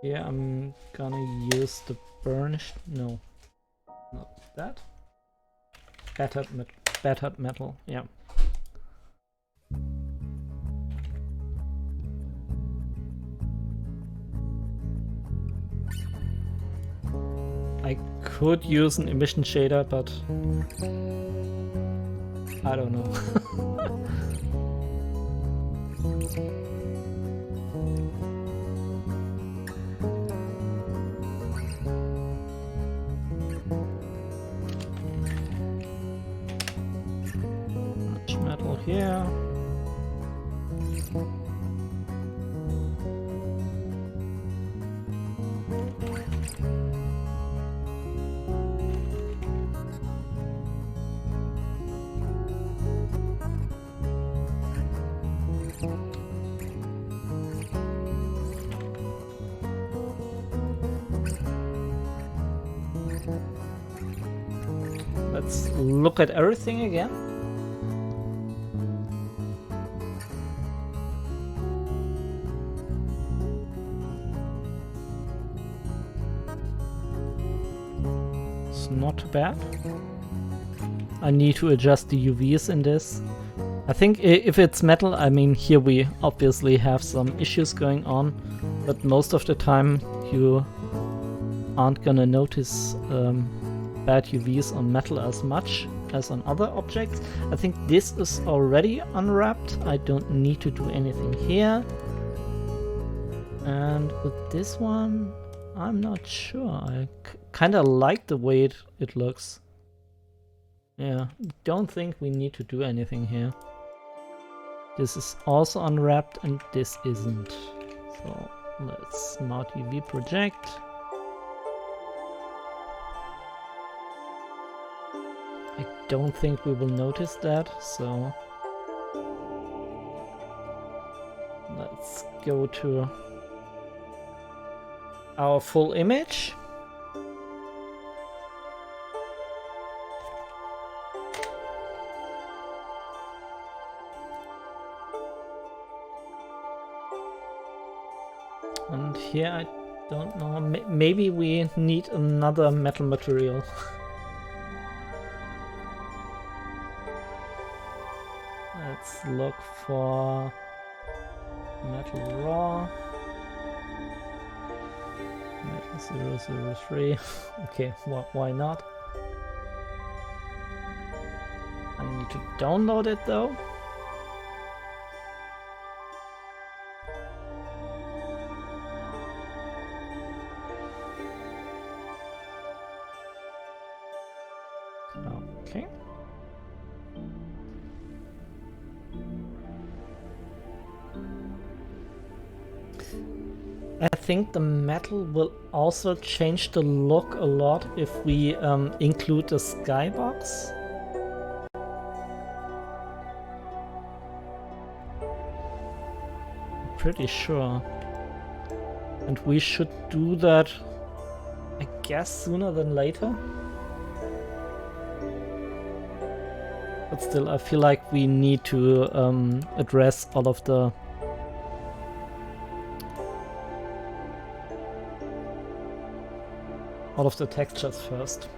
Yeah, I'm gonna use the burnished, no, not that. Battered metal, yeah. I could use an emission shader, but I don't know. Much metal here. Let's look at everything again. It's not too bad. I need to adjust the UVs in this. I think if it's metal, I mean, here we obviously have some issues going on, but most of the time you aren't gonna notice bad UVs on metal as much as on other objects. I think this is already unwrapped. I don't need to do anything here. And with this one, I'm not sure. I kind of like the way it looks. Yeah, don't think we need to do anything here. This is also unwrapped and this isn't. So let's smart UV project. I don't think we will notice that, so let's go to our full image. And here I don't know, maybe we need another metal material. Let's look for metal raw. Metal 003. Okay, why not? I need to download it though. Okay. I think the metal will also change the look a lot if we include the skybox. I'm pretty sure. And we should do that, I guess, sooner than later. But still, I feel like we need to address all of the textures first.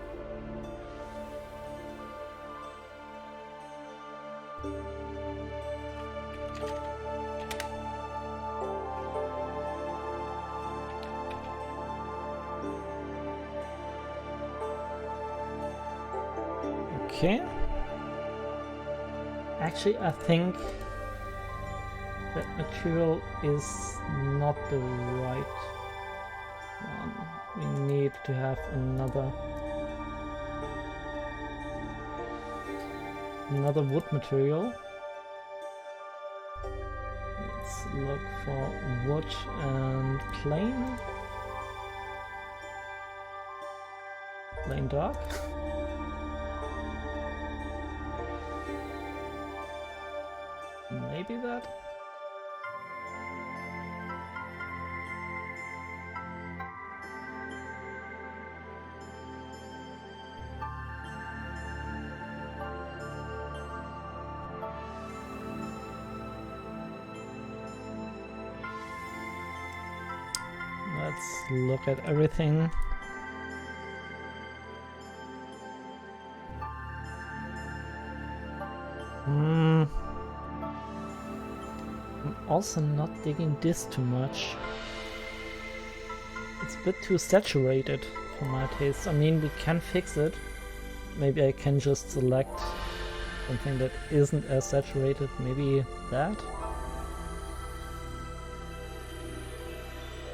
Okay. Actually, I think that material is not the right one. We need to have another wood material. Let's look for wood and plain. plain dark. Maybe that. Let's look at everything. I'm also not digging this too much. It's a bit too saturated for my taste. I mean, we can fix it. Maybe I can just select something that isn't as saturated. Maybe that.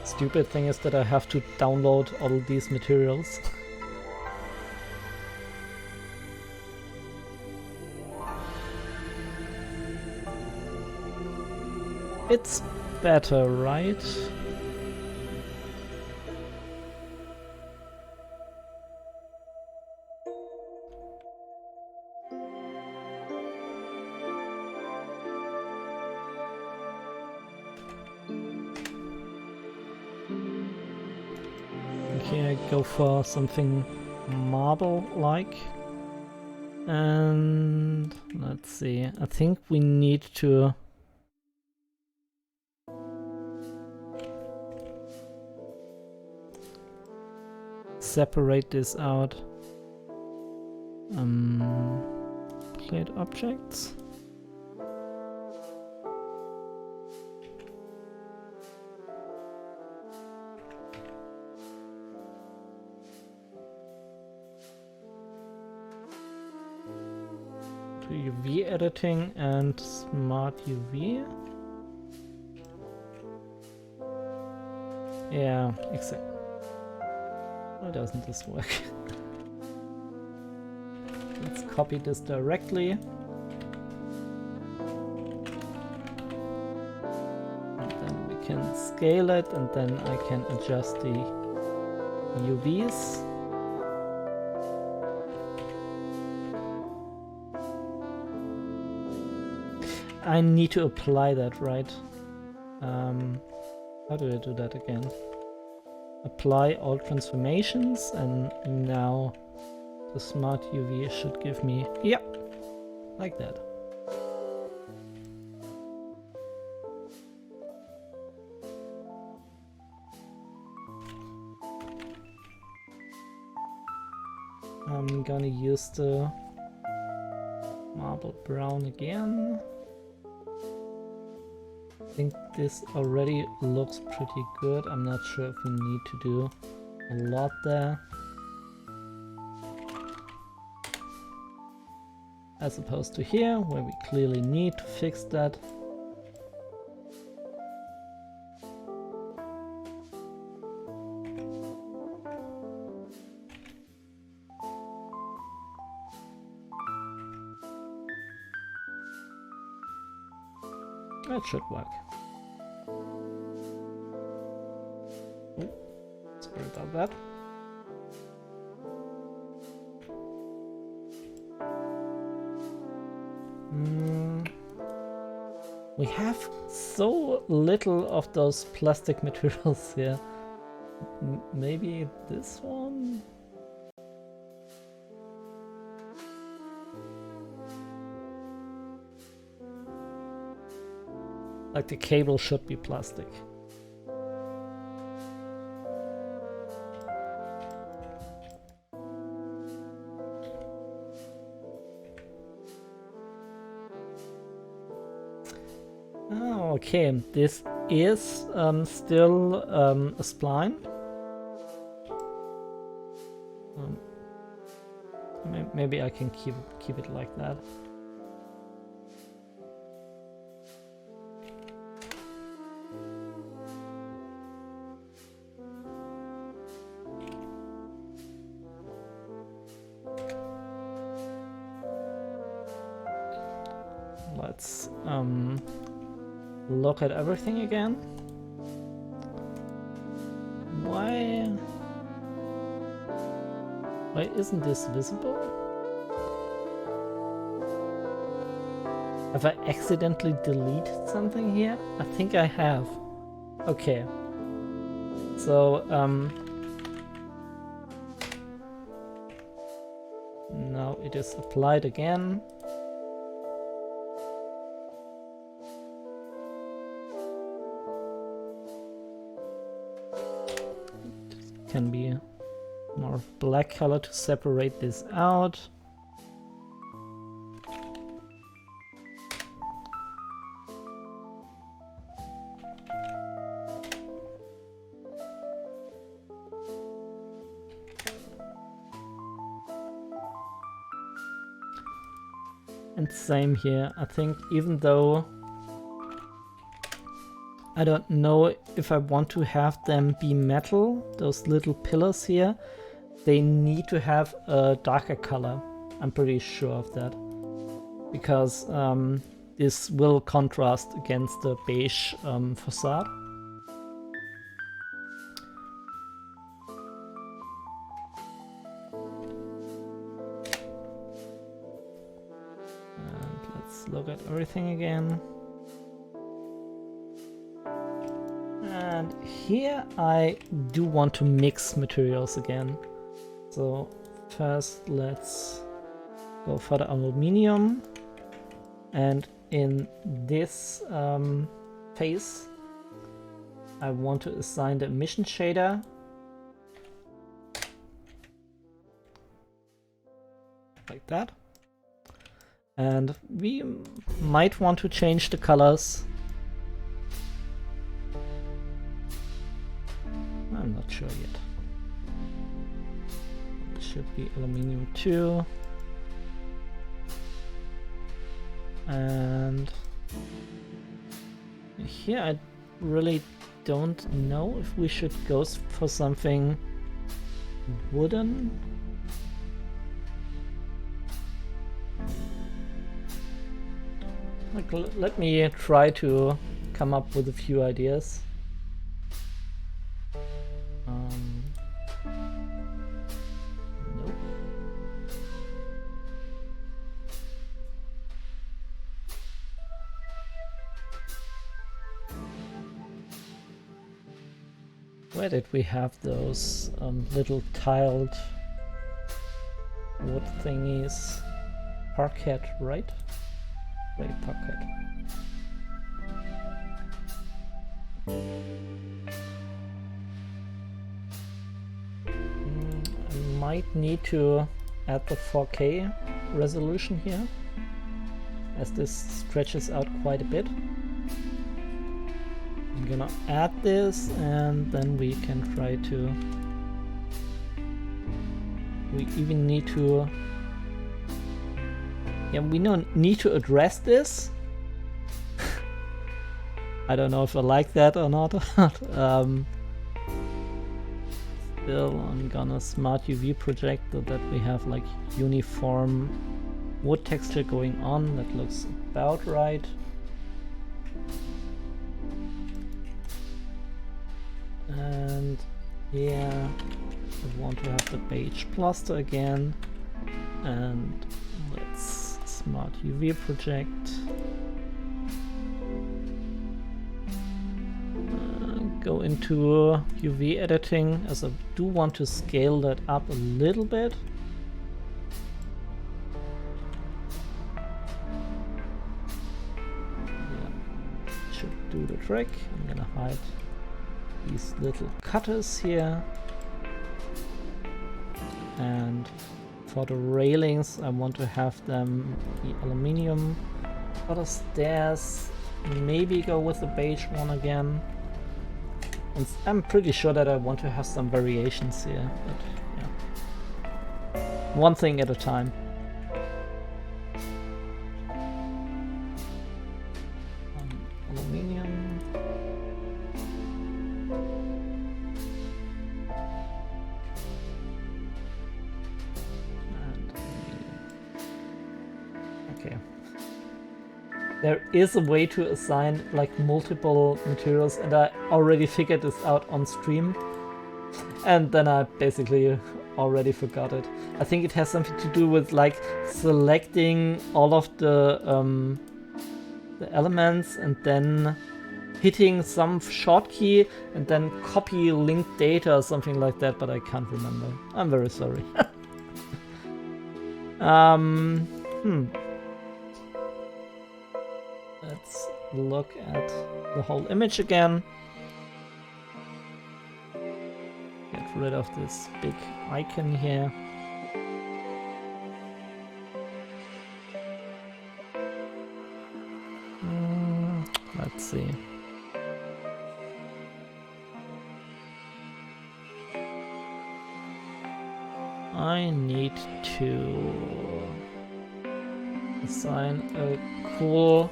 Stupid thing is that I have to download all of these materials. It's better, right? Okay, I go for something marble-like. And let's see, I think we need to separate this out. Plate objects. To UV editing and smart UV. Yeah, exactly. Why doesn't this work? Let's copy this directly. And then we can scale it, and then I can adjust the UVs. I need to apply that, right? How do I do that again? Apply all transformations, and now the smart UV should give me, yeah, like that. I'm gonna use the marble brown again. I think this already looks pretty good. I'm not sure if we need to do a lot there. As opposed to here, where we clearly need to fix that. That should work. Oh, sorry about that. We have so little of those plastic materials here. Maybe this one? Like the cable should be plastic. Oh, okay, this is still a spline. Maybe I can keep it like that. Let's look at everything again. Why? Why isn't this visible? Have I accidentally deleted something here? I think I have. Okay. So, now it is applied again. It can be more black color to separate this out. And same here. I think even though I don't know if I want to have them be metal, those little pillars here, they need to have a darker color. I'm pretty sure of that. Because this will contrast against the beige facade. Look at everything again. And here I do want to mix materials again. So first let's go for the aluminium. And in this phase I want to assign the emission shader. Like that. And we might want to change the colors. I'm not sure yet. It should be aluminium too. And here I really don't know if we should go for something wooden. Let me try to come up with a few ideas. Nope. Where did we have those little tiled wood thingies? Parquet, right? Right, pocket. I might need to add the 4K resolution here, as this stretches out quite a bit. I'm gonna add this, and then we can try to... We even need to... Yeah, we need to address this. I don't know if I like that or not. Still, I'm gonna smart UV project so that we have like uniform wood texture going on. That looks about right. And yeah, I want to have the beige plaster again. And let's smart UV project. Go into UV editing, as I do want to scale that up a little bit. Yeah, should do the trick. I'm gonna hide these little cutters here. And for the railings, I want to have them be aluminium. For the stairs, maybe go with the beige one again. And I'm pretty sure that I want to have some variations here, but yeah. One thing at a time. Aluminium. And okay. There is a way to assign like multiple materials, and I already figured this out on stream, and then I basically already forgot it. I think it has something to do with like selecting all of the elements and then hitting some short key and then copy linked data or something like that, but I can't remember. I'm very sorry. Let's look at the whole image again. Get rid of this big icon here. Let's see. I need to assign a cool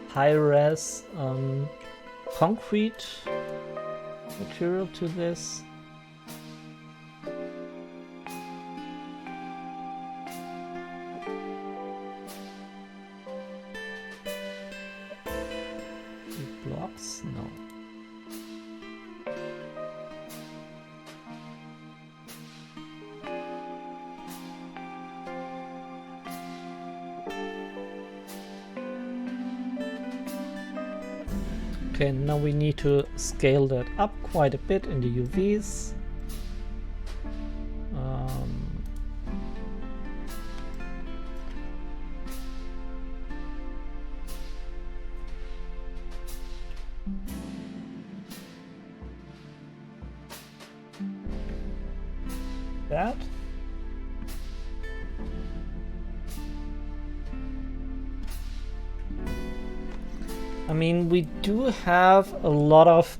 high-res concrete material to this. Blocks? No. Okay, now we need to scale that up quite a bit in the UVs. That. I mean, we do have a lot of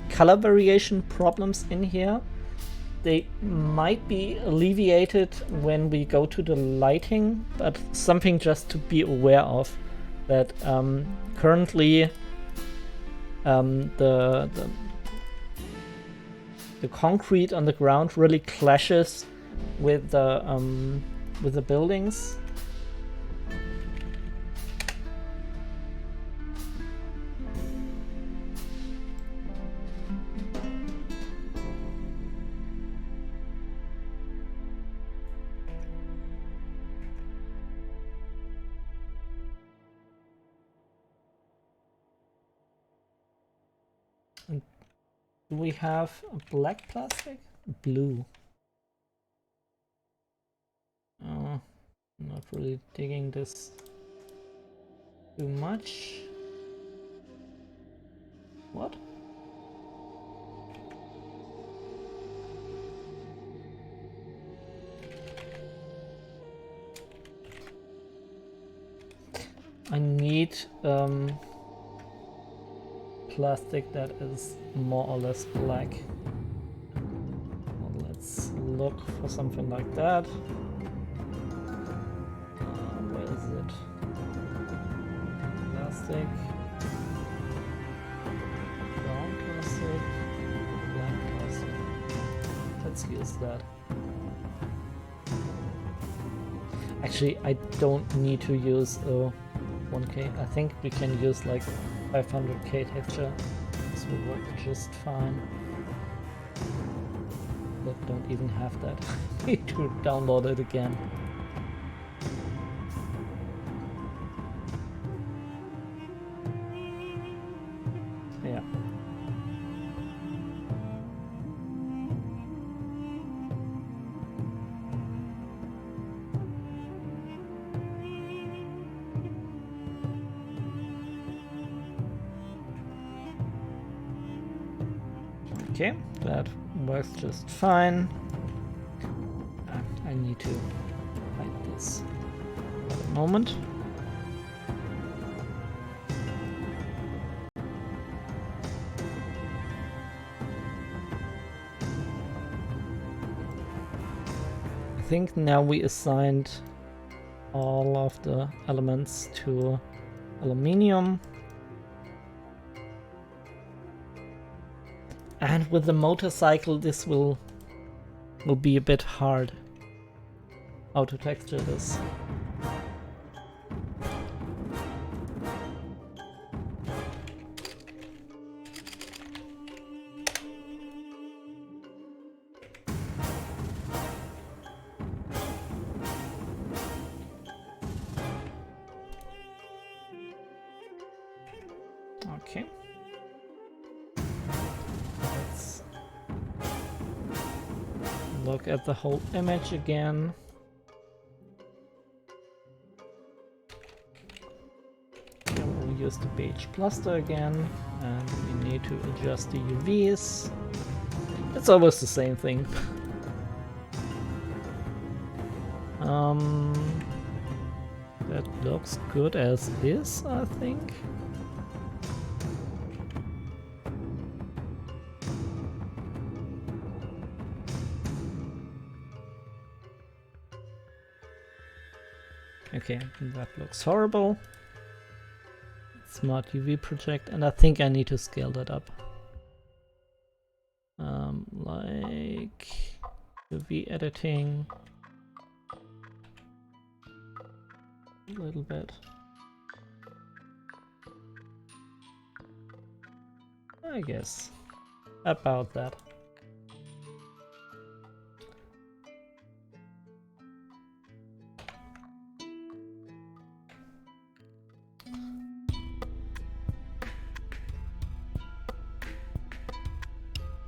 color variation problems in here. They might be alleviated when we go to the lighting, but something just to be aware of, that currently the concrete on the ground really clashes with the buildings. Do we have a black plastic? Blue. Oh, not really digging this too much. What? I need plastic that is more or less black. Well, let's look for something like that. Where is it? Plastic. Brown plastic. Black plastic. Let's use that. Actually, I don't need to use a 1K. I think we can use like 500K texture. This will work just fine. But don't even have that. Need to download it again. Yeah. Okay, that works just fine. I need to hide this for a moment. I think now we assigned all of the elements to aluminium. And with the motorcycle, this will be a bit hard. How to texture this. Okay. Let's look at the whole image again. We'll use the beige cluster again, and we need to adjust the UVs. It's almost the same thing. That looks good as is, I think. Okay, that looks horrible. Smart UV project, and I think I need to scale that up. Like UV editing. A little bit. I guess about that.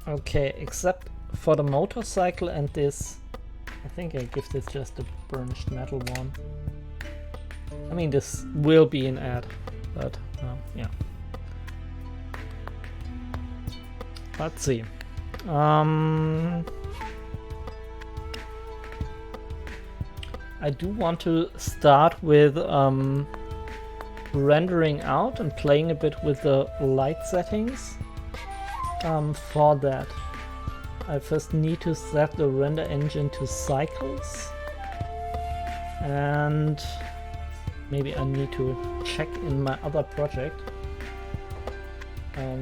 Okay, except for the motorcycle and this, I think I give this just a burnished metal one. I mean, this will be an ad, but yeah. Let's see. I do want to start with rendering out and playing a bit with the light settings. For that, I first need to set the render engine to cycles, and maybe I need to check in my other project. I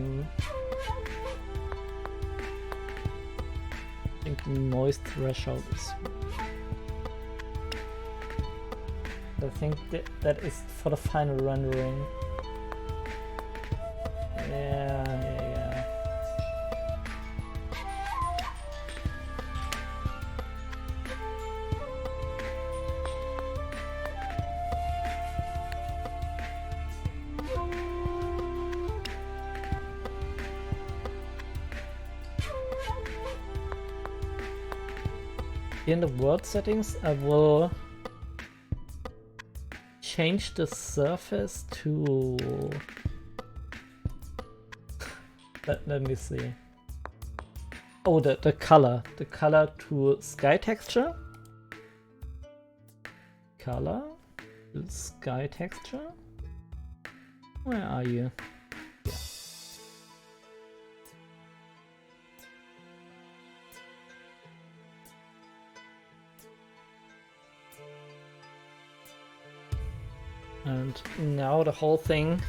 think the noise threshold is. I think that is for the final rendering. Yeah. In the world settings, I will change the surface to... let me see. Oh, the color. The color to sky texture. Color to sky texture. Where are you? Yeah. And now the whole thing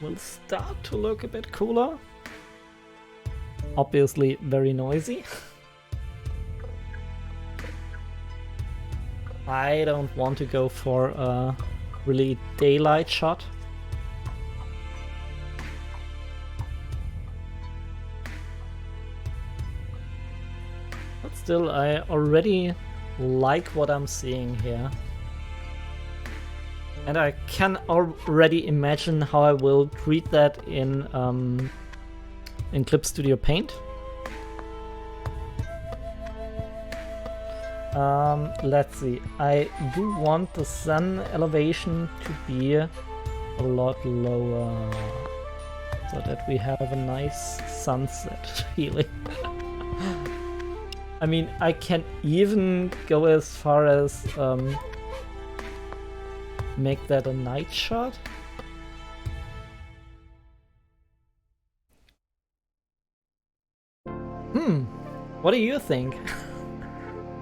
will start to look a bit cooler. Obviously very noisy. I don't want to go for a really daylight shot. But still, I already like what I'm seeing here. And I can already imagine how I will treat that in Clip Studio Paint. Let's see. I do want the sun elevation to be a lot lower, so that we have a nice sunset feeling. I mean, I can even go as far as make that a night shot. What do you think?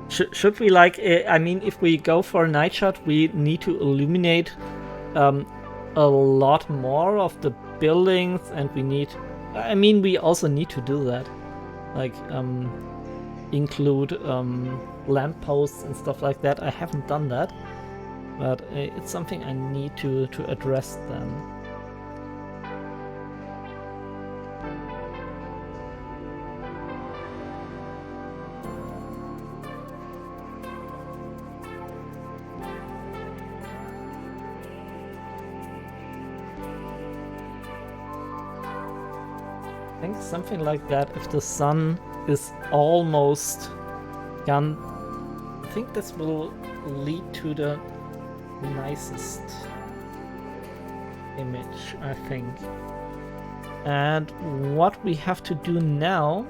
Should we like, I mean, if we go for a night shot, we need to illuminate a lot more of the buildings, and we need, I mean, we also need to do that. Like, include lampposts and stuff like that. I haven't done that. But it's something I need to address then. I think something like that. If the sun is almost gone, I think this will lead to the nicest image, I think. And what we have to do now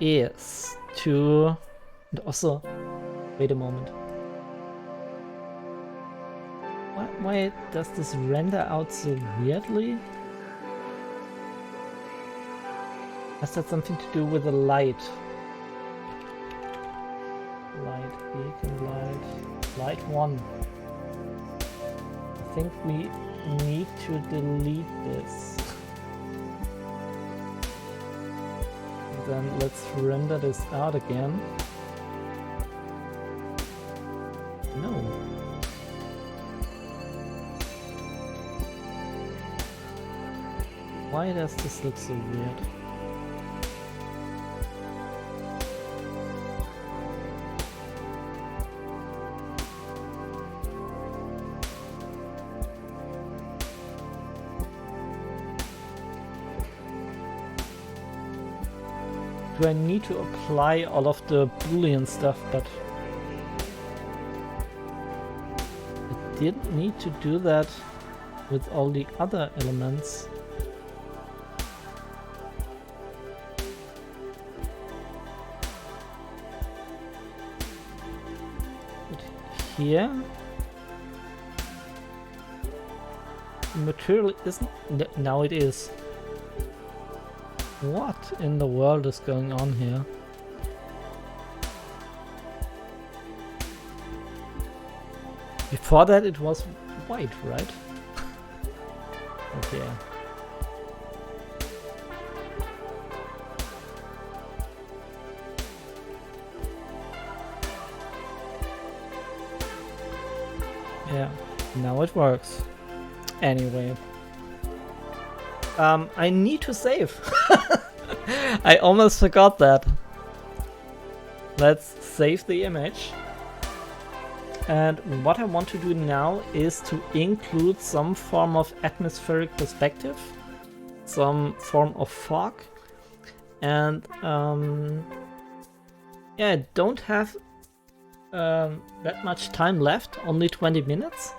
is to... And also, wait a moment. Why does this render out so weirdly? Has that something to do with the light? Light, beacon light, light 1. I think we need to delete this. Then let's render this out again. No. Why does this look so weird? Do I need to apply all of the Boolean stuff, but I didn't need to do that with all the other elements. But here, the material isn't... Now it is. What in the world is going on here? Before that it was white, right? Okay. Yeah, now it works. Anyway. I need to save. I almost forgot that. Let's save the image. And what I want to do now is to include some form of atmospheric perspective, some form of fog. And yeah, I don't have that much time left, only 20 minutes.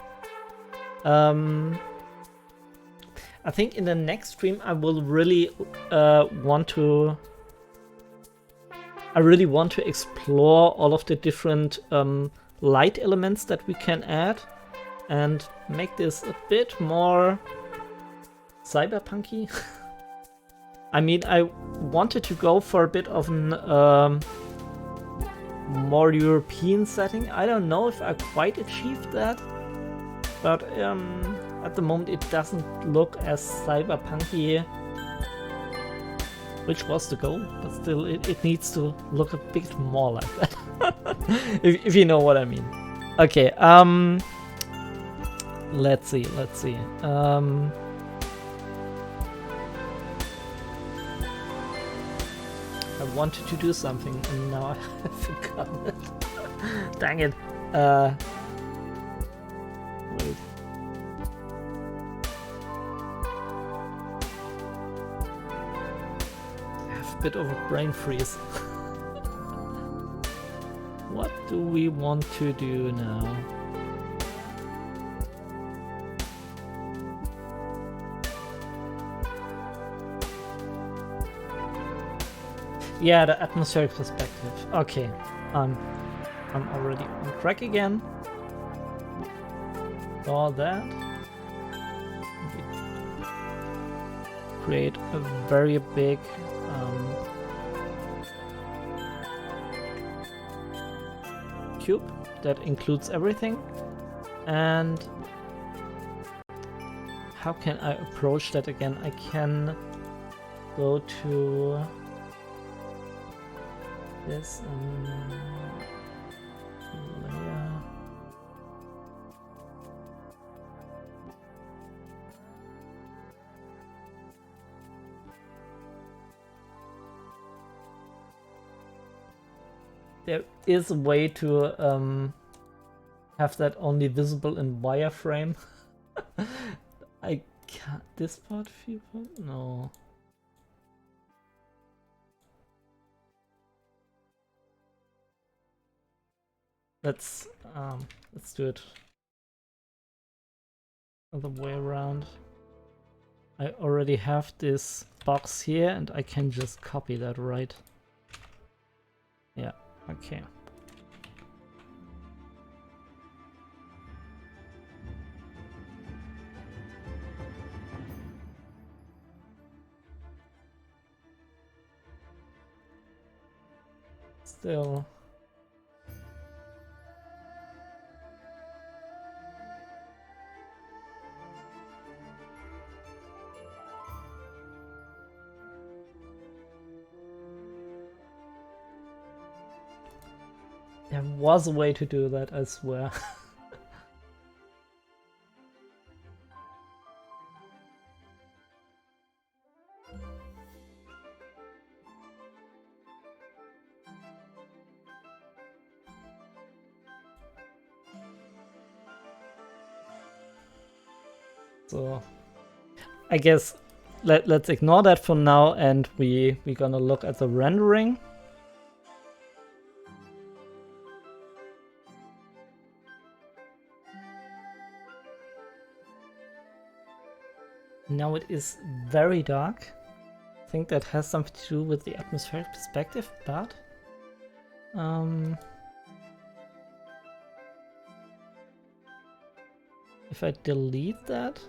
I think in the next stream I will really want to explore all of the different light elements that we can add and make this a bit more cyberpunky. I mean, I wanted to go for a bit of an more European setting. I don't know if I quite achieved that, but at the moment it doesn't look as cyberpunky, which was the goal, but still it needs to look a bit more like that. if you know what I mean. Okay, let's see. I wanted to do something and now I have forgotten it. Dang it. Wait. Bit of a brain freeze. What do we want to do now? Yeah, the atmospheric perspective. Okay, I'm already on track again. Saw that. Create a very big cube that includes everything. And how can I approach that again? I can go to this layer. There is a way to have that only visible in wireframe. I can't. This part, no. let's do it other way around. I already have this box here and I can just copy that, right? Yeah, okay. Still. There was a way to do that, I swear. So I guess let's ignore that for now, and we're gonna look at the rendering. Now it is very dark. I think that has something to do with the atmospheric perspective, but if I delete that,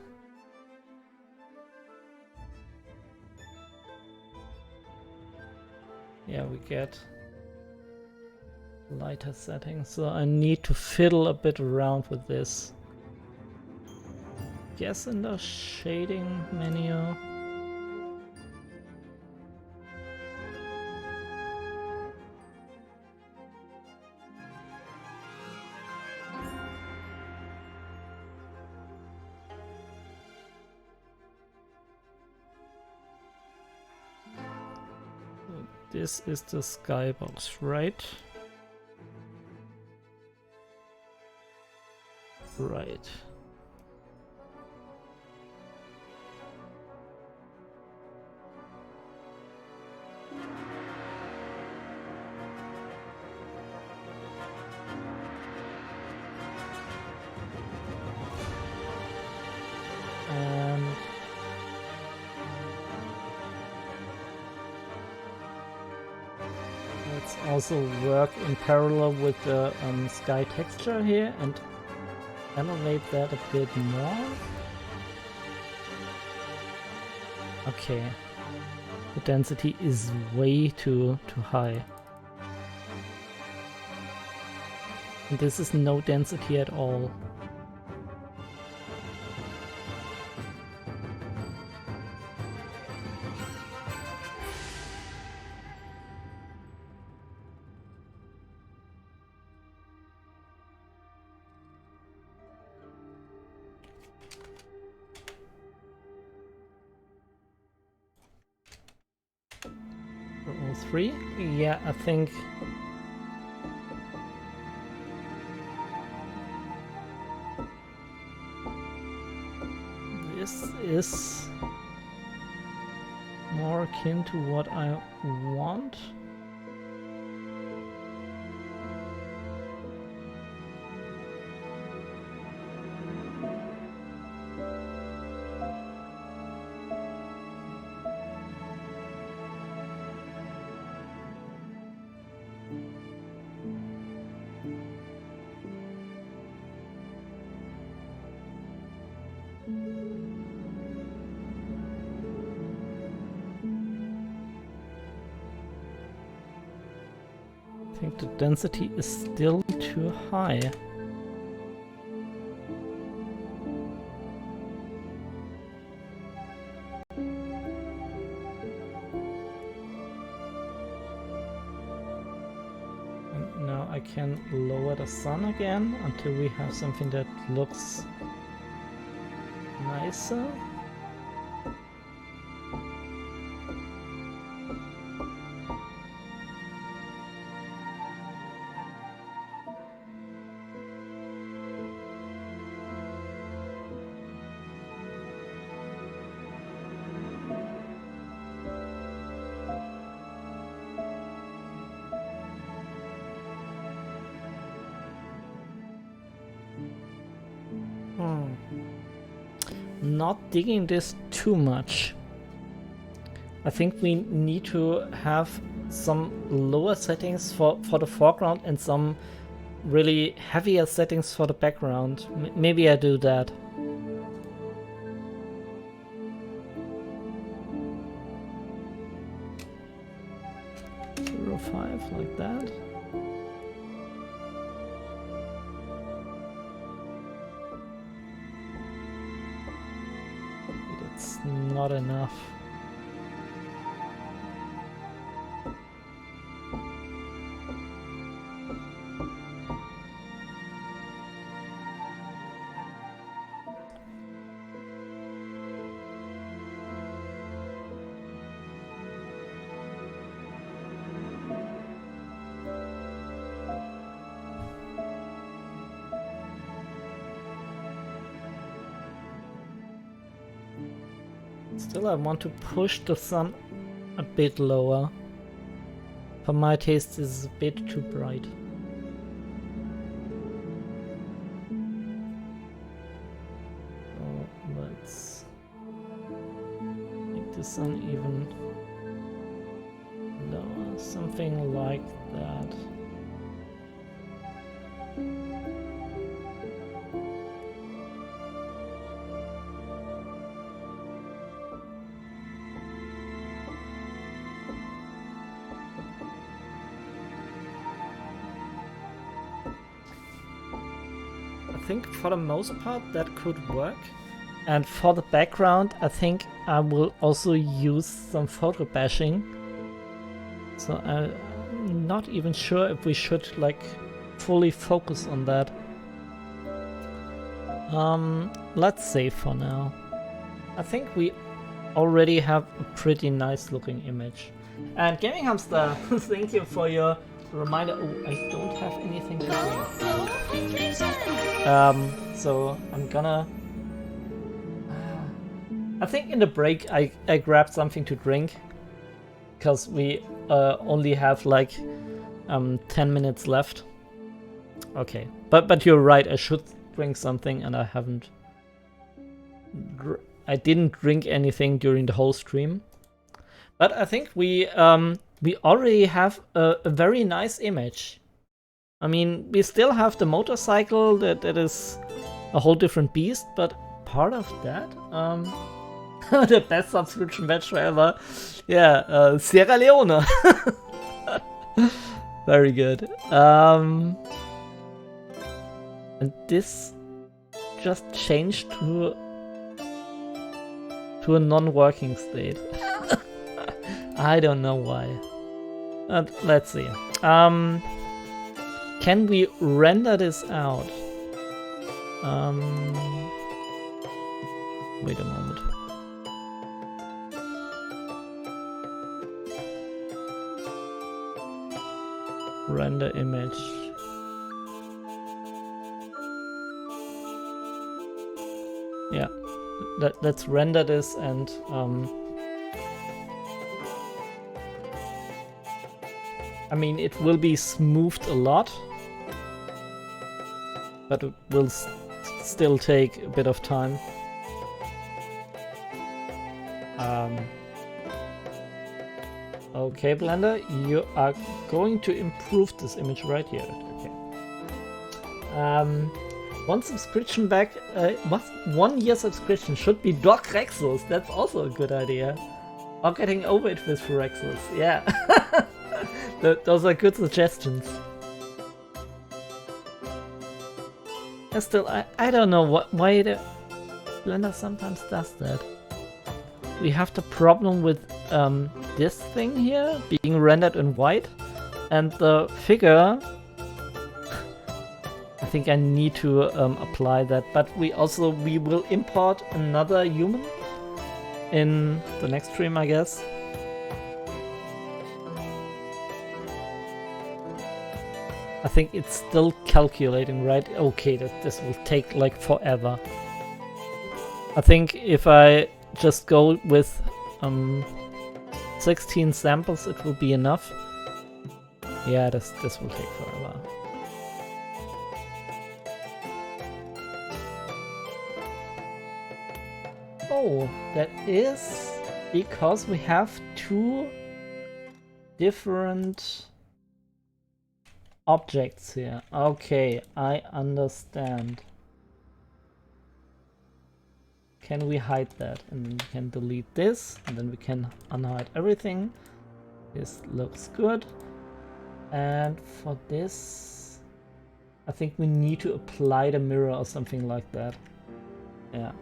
yeah, we get lighter settings. So I need to fiddle a bit around with this. Guess in the shading menu. This is the skybox, right? Right. And let's also work in parallel with the sky texture here and elevate that a bit more. Okay, the density is way too high. And this is no density at all. All three? Yeah, I think this is more akin to what I want. I think the density is still too high. And now I can lower the sun again until we have something that looks nicer. Not digging this too much. I think we need to have some lower settings for the foreground and some really heavier settings for the background. Maybe I do that. 0.5 like that. It's not enough. Still, I want to push the sun a bit lower. For my taste, this is a bit too bright. So let's make the sun even lower, something like that. I think for the most part that could work. And for the background, I think I will also use some photo bashing. So I'm not even sure if we should like fully focus on that. Let's save for now. I think we already have a pretty nice looking image. And Gaming Hamster, thank you for your reminder. Oh, I don't have anything to drink. So I'm gonna... I think in the break I grabbed something to drink. Because we only have like 10 minutes left. Okay, but you're right, I should drink something and I haven't... I didn't drink anything during the whole stream. But I think we already have a very nice image. I mean, we still have the motorcycle that is a whole different beast, but part of that, the best subscription badge ever. Yeah, Sierra Leone. Very good. And this just changed to a non-working state. I don't know why. Let's see. Can we render this out? Wait a moment. Render image. Yeah, let's render this and I mean, it will be smoothed a lot, but it will still take a bit of time. Okay, Blender, you are going to improve this image right here. Okay. One subscription back, 1 year subscription should be Doc Rexus. That's also a good idea. Or getting over it with Rexus. Yeah. Those are good suggestions. And still, I don't know why the Blender sometimes does that. We have the problem with this thing here being rendered in white, and the figure. I think I need to apply that, but we will import another human in the next stream, I guess. I think it's still calculating, right? Okay, this will take like forever. I think if I just go with 16 samples, it will be enough. Yeah, this will take forever. Oh, that is because we have two different objects here. Okay, I understand. Can we hide that? And then we can delete this, and then we can unhide everything. This looks good. And for this, I think we need to apply the mirror or something like that. Yeah.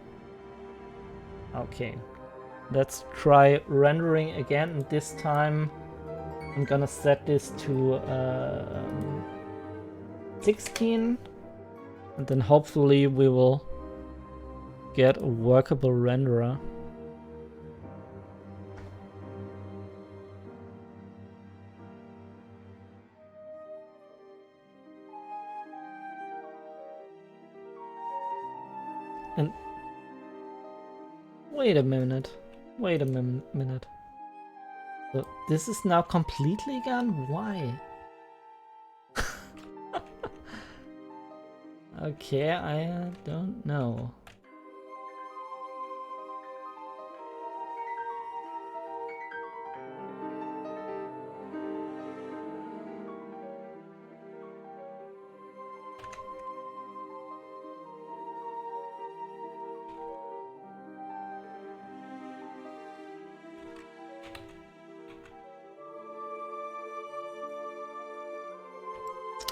Okay. Let's try rendering again, and this time I'm gonna set this to 16, and then hopefully we will get a workable renderer. And wait a minute. So this is now completely gone? Why? Okay, I don't know.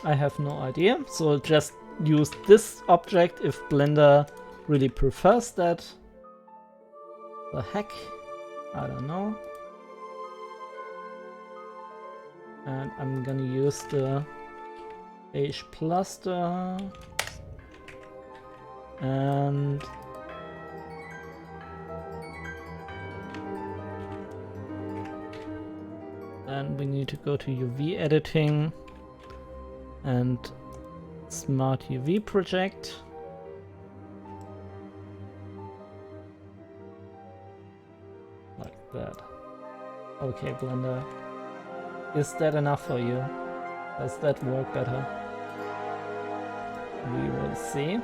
I have no idea, so just use this object if Blender really prefers that. The heck? I don't know. And I'm gonna use the H plaster and then we need to go to UV editing and Smart UV project. Like that. Okay, Blender. Is that enough for you? Does that work better? We will see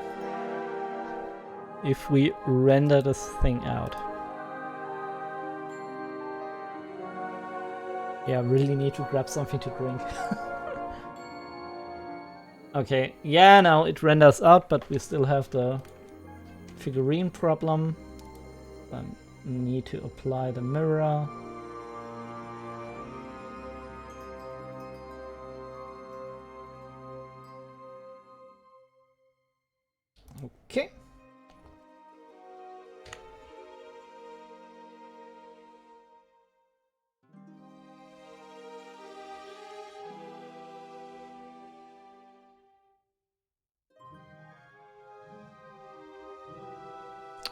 if we render this thing out. Yeah, really need to grab something to drink. Okay, yeah, now it renders out, but we still have the figurine problem. I need to apply the mirror. Okay.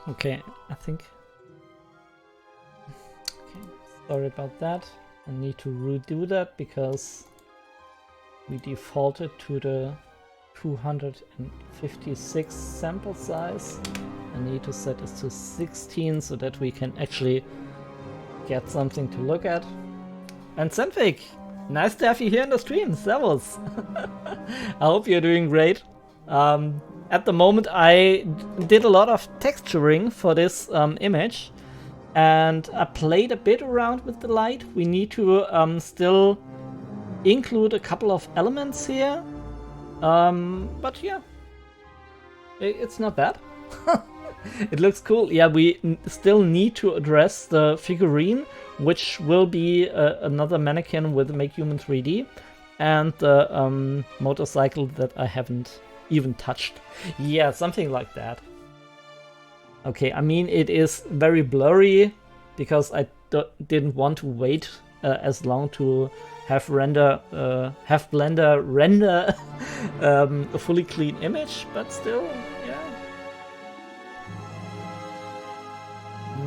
Okay, I think. Okay, sorry about that. I need to redo that because we defaulted to the 256 sample size. I need to set this to 16 so that we can actually get something to look at. And Senfik, nice to have you here in the stream. Servus. I hope you're doing great. At the moment I did a lot of texturing for this image, and I played a bit around with the light. We need to still include a couple of elements here, but yeah, it's not bad. It looks cool. Yeah, we still need to address the figurine, which will be another mannequin with Make Human 3D, and the motorcycle that I haven't even touched. Yeah, something like that. Okay, I mean, it is very blurry because I didn't want to wait as long to have Blender render a fully clean image, but still, yeah.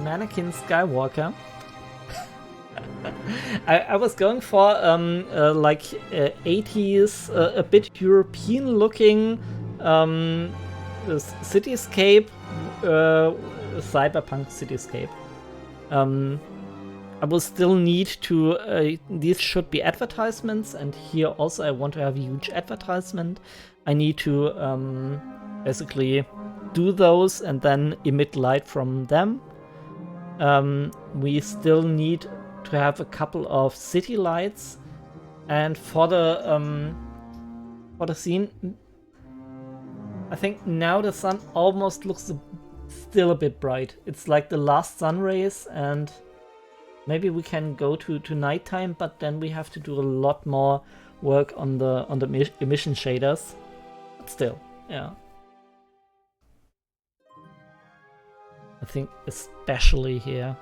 Mannequin Skywalker. I was going for like 80s, a bit European looking cityscape, cyberpunk cityscape. I will still need to, these should be advertisements, and here also I want to have a huge advertisement. I need to basically do those and then emit light from them. we still need to have a couple of city lights, and for the scene, I think now the sun almost looks still a bit bright. It's like the last sun rays, and maybe we can go to nighttime, but then we have to do a lot more work on the emission shaders. But still, yeah. I think especially here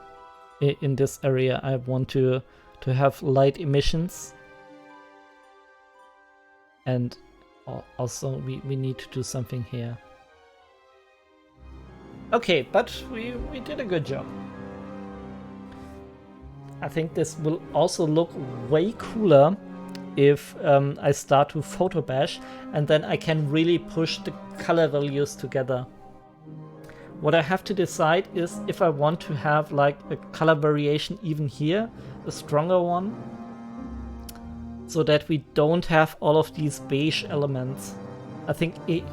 in this area I want to have light emissions, and also we need to do something here. Okay, but we did a good job. I think this will also look way cooler if I start to photo bash, and then I can really push the color values together. What I have to decide is if I want to have like a color variation even here, a stronger one, so that we don't have all of these beige elements. I think it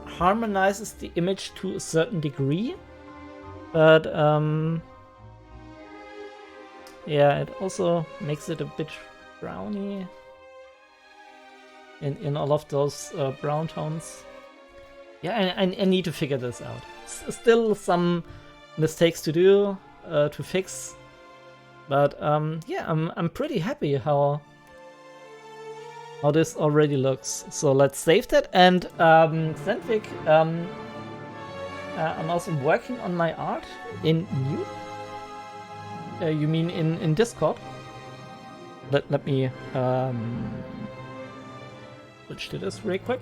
harmonizes the image to a certain degree, but yeah, it also makes it a bit browny in all of those brown tones. Yeah, I need to figure this out. Still some mistakes to do, to fix, but yeah, I'm pretty happy how this already looks. So let's save that, and Sandvik, I'm also working on my art in Mute. You mean in Discord? Let me switch to this real quick.